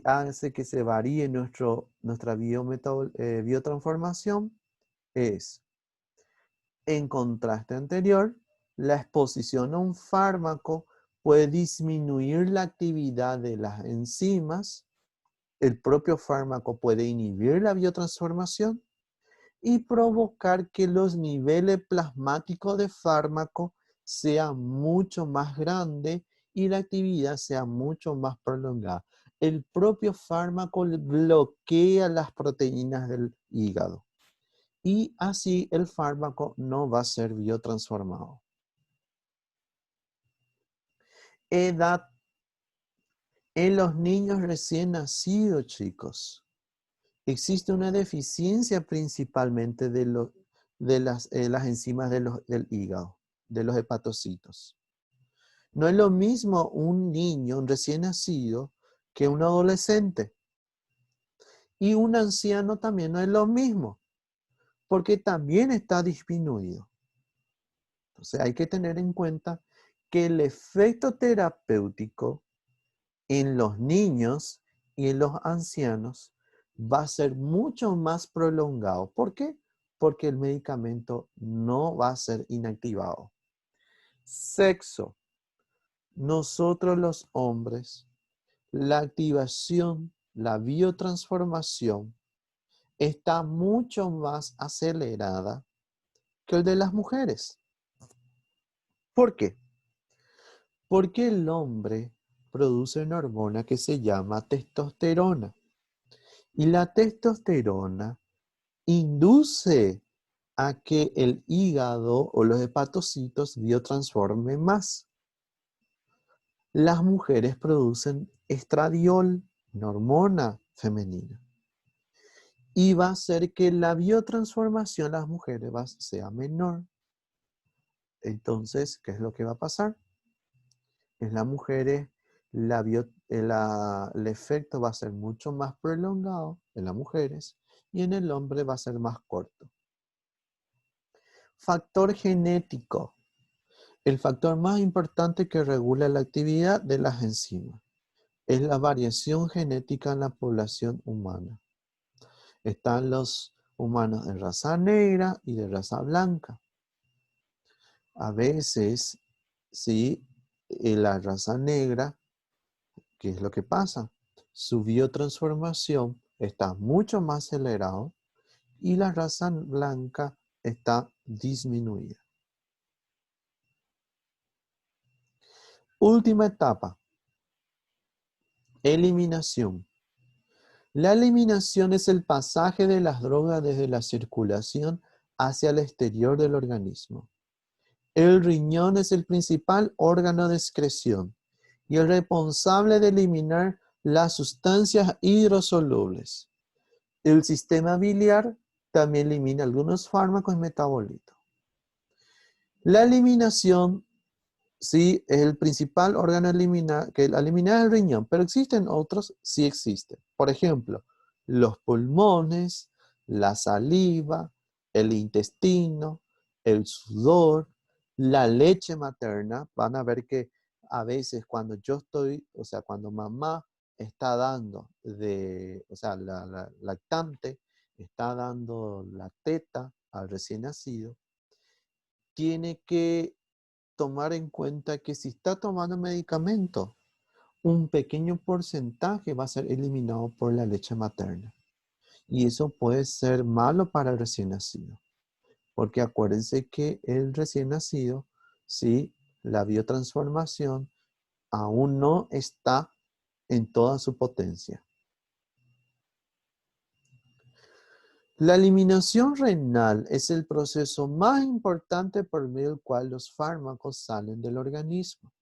hace que se varíe nuestra biotransformación es, en contraste anterior, la exposición a un fármaco puede disminuir la actividad de las enzimas, el propio fármaco puede inhibir la biotransformación y provocar que los niveles plasmáticos de fármaco sean mucho más grandes y la actividad sea mucho más prolongada. El propio fármaco bloquea las proteínas del hígado y así el fármaco no va a ser biotransformado. Edad. En los niños recién nacidos, chicos, existe una deficiencia principalmente de las enzimas del hígado, de los hepatocitos. No es lo mismo un niño, un recién nacido, que un adolescente. Y un anciano también no es lo mismo, porque también está disminuido. Entonces hay que tener en cuenta que el efecto terapéutico en los niños y en los ancianos va a ser mucho más prolongado. ¿Por qué? Porque el medicamento no va a ser inactivado. Sexo. Nosotros los hombres, la activación, la biotransformación está mucho más acelerada que el de las mujeres. ¿Por qué? Porque el hombre produce una hormona que se llama testosterona. Y la testosterona induce a que el hígado o los hepatocitos biotransformen más. Las mujeres producen estradiol, una hormona femenina. Y va a hacer que la biotransformación en las mujeres sea menor. Entonces, ¿qué es lo que va a pasar? En las mujeres el efecto va a ser mucho más prolongado en las mujeres y en el hombre va a ser más corto. Factor genético. El factor más importante que regula la actividad de las enzimas es la variación genética en la población humana. Están los humanos de raza negra y de raza blanca. A veces, sí, en la raza negra, ¿qué es lo que pasa? Su biotransformación está mucho más acelerado y la raza blanca está disminuida. Última etapa. Eliminación. La eliminación es el pasaje de las drogas desde la circulación hacia el exterior del organismo. El riñón es el principal órgano de excreción y el responsable de eliminar las sustancias hidrosolubles. El sistema biliar también elimina algunos fármacos y metabolitos. La eliminación, sí, es el principal órgano que elimina el riñón, pero existen otros, sí existen. Por ejemplo, los pulmones, la saliva, el intestino, el sudor, la leche materna. Van a ver que a veces cuando cuando mamá está dando la lactante está dando la teta al recién nacido, tiene que tomar en cuenta que si está tomando medicamento, un pequeño porcentaje va a ser eliminado por la leche materna. Y eso puede ser malo para el recién nacido. Porque acuérdense que el recién nacido, sí, la biotransformación aún no está en toda su potencia. La eliminación renal es el proceso más importante por medio del cual los fármacos salen del organismo.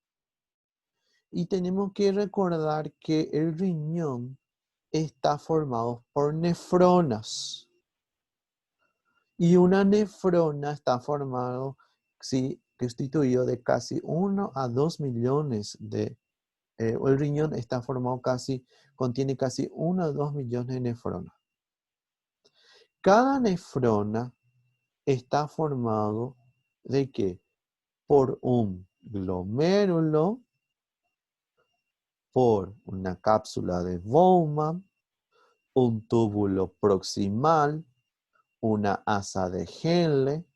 Y tenemos que recordar que el riñón está formado por nefronas. Y una nefrona está formado, sí, constituido de casi 1 a 2 millones el riñón está formado contiene casi 1 a 2 millones de nefronas. Cada nefrona está formado ¿de qué? Por un glomérulo, por una cápsula de Bowman, un túbulo proximal, una asa de Henle,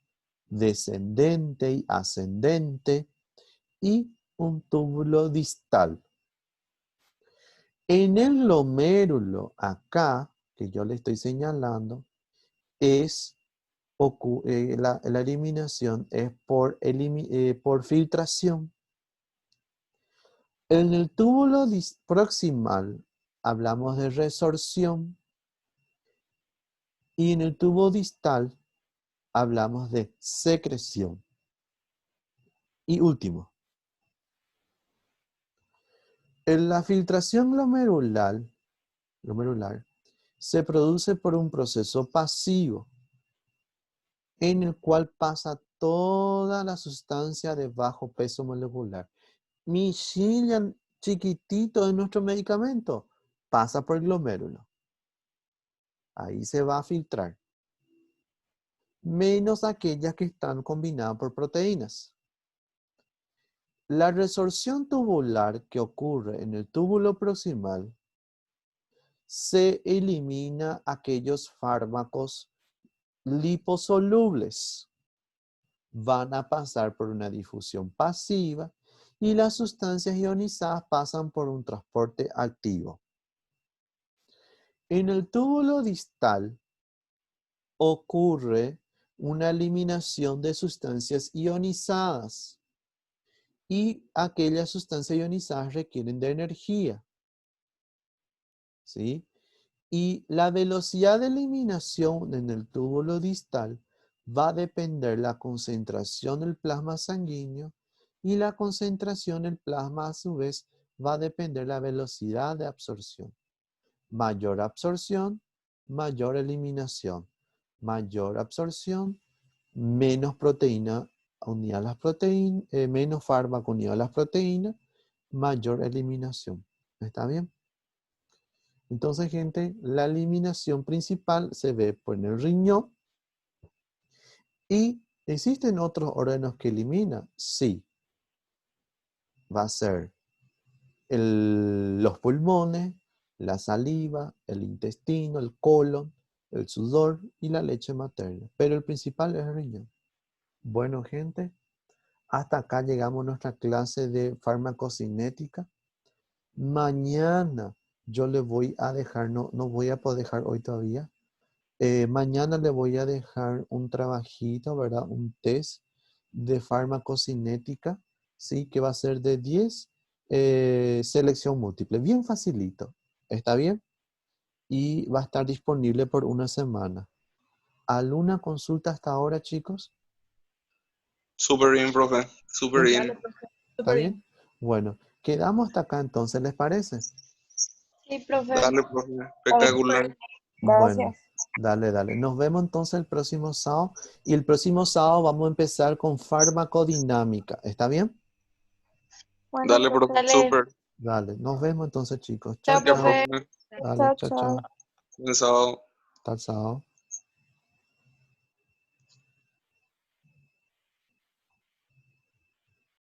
descendente y ascendente, y un túbulo distal. En el glomérulo, acá, que yo le estoy señalando, la eliminación es por filtración. En el túbulo proximal hablamos de resorción y en el tubo distal hablamos de secreción. Y último, en la filtración glomerular se produce por un proceso pasivo en el cual pasa toda la sustancia de bajo peso molecular. Michillan chiquitito de nuestro medicamento pasa por el glomérulo. Ahí se va a filtrar. Menos aquellas que están combinadas por proteínas. La resorción tubular que ocurre en el túbulo proximal se elimina aquellos fármacos liposolubles. Van a pasar por una difusión pasiva y las sustancias ionizadas pasan por un transporte activo. En el túbulo distal ocurre una eliminación de sustancias ionizadas y aquellas sustancias ionizadas requieren de energía. ¿Sí? Y la velocidad de eliminación en el túbulo distal va a depender la concentración del plasma sanguíneo y la concentración del plasma a su vez va a depender la velocidad de absorción. Mayor absorción, mayor eliminación. Mayor absorción, menos proteína unida a las proteínas, menos fármaco unido a las proteínas, mayor eliminación. ¿Está bien? Entonces, gente, la eliminación principal se ve por el riñón. ¿Y existen otros órganos que eliminan? Sí. Va a ser los pulmones, la saliva, el intestino, el colon, el sudor y la leche materna. Pero el principal es el riñón. Bueno, gente, hasta acá llegamos a nuestra clase de farmacocinética. Mañana yo le voy a dejar, no voy a poder dejar hoy todavía. Mañana le voy a dejar un trabajito, ¿verdad? Un test de farmacocinética, ¿sí? Que va a ser de 10 selección múltiple. Bien facilito. ¿Está bien? Y va a estar disponible por una semana. ¿Alguna consulta hasta ahora, chicos? Súper bien, profe. Súper bien. Dale, profe. ¿Está Súper bien? Bueno, quedamos hasta acá entonces, ¿les parece? Sí, profe. Dale, profe. Espectacular. Bueno, dale. Nos vemos entonces el próximo sábado. Y el próximo sábado vamos a empezar con farmacodinámica. ¿Está bien? Bueno, Dale, profe. Dale. Súper. Dale. Nos vemos entonces, chicos. Chao, Chao, Ya, chao. profe. profe. Dale, chao, chao, chao. chao. Buen sábado. Hasta el sábado.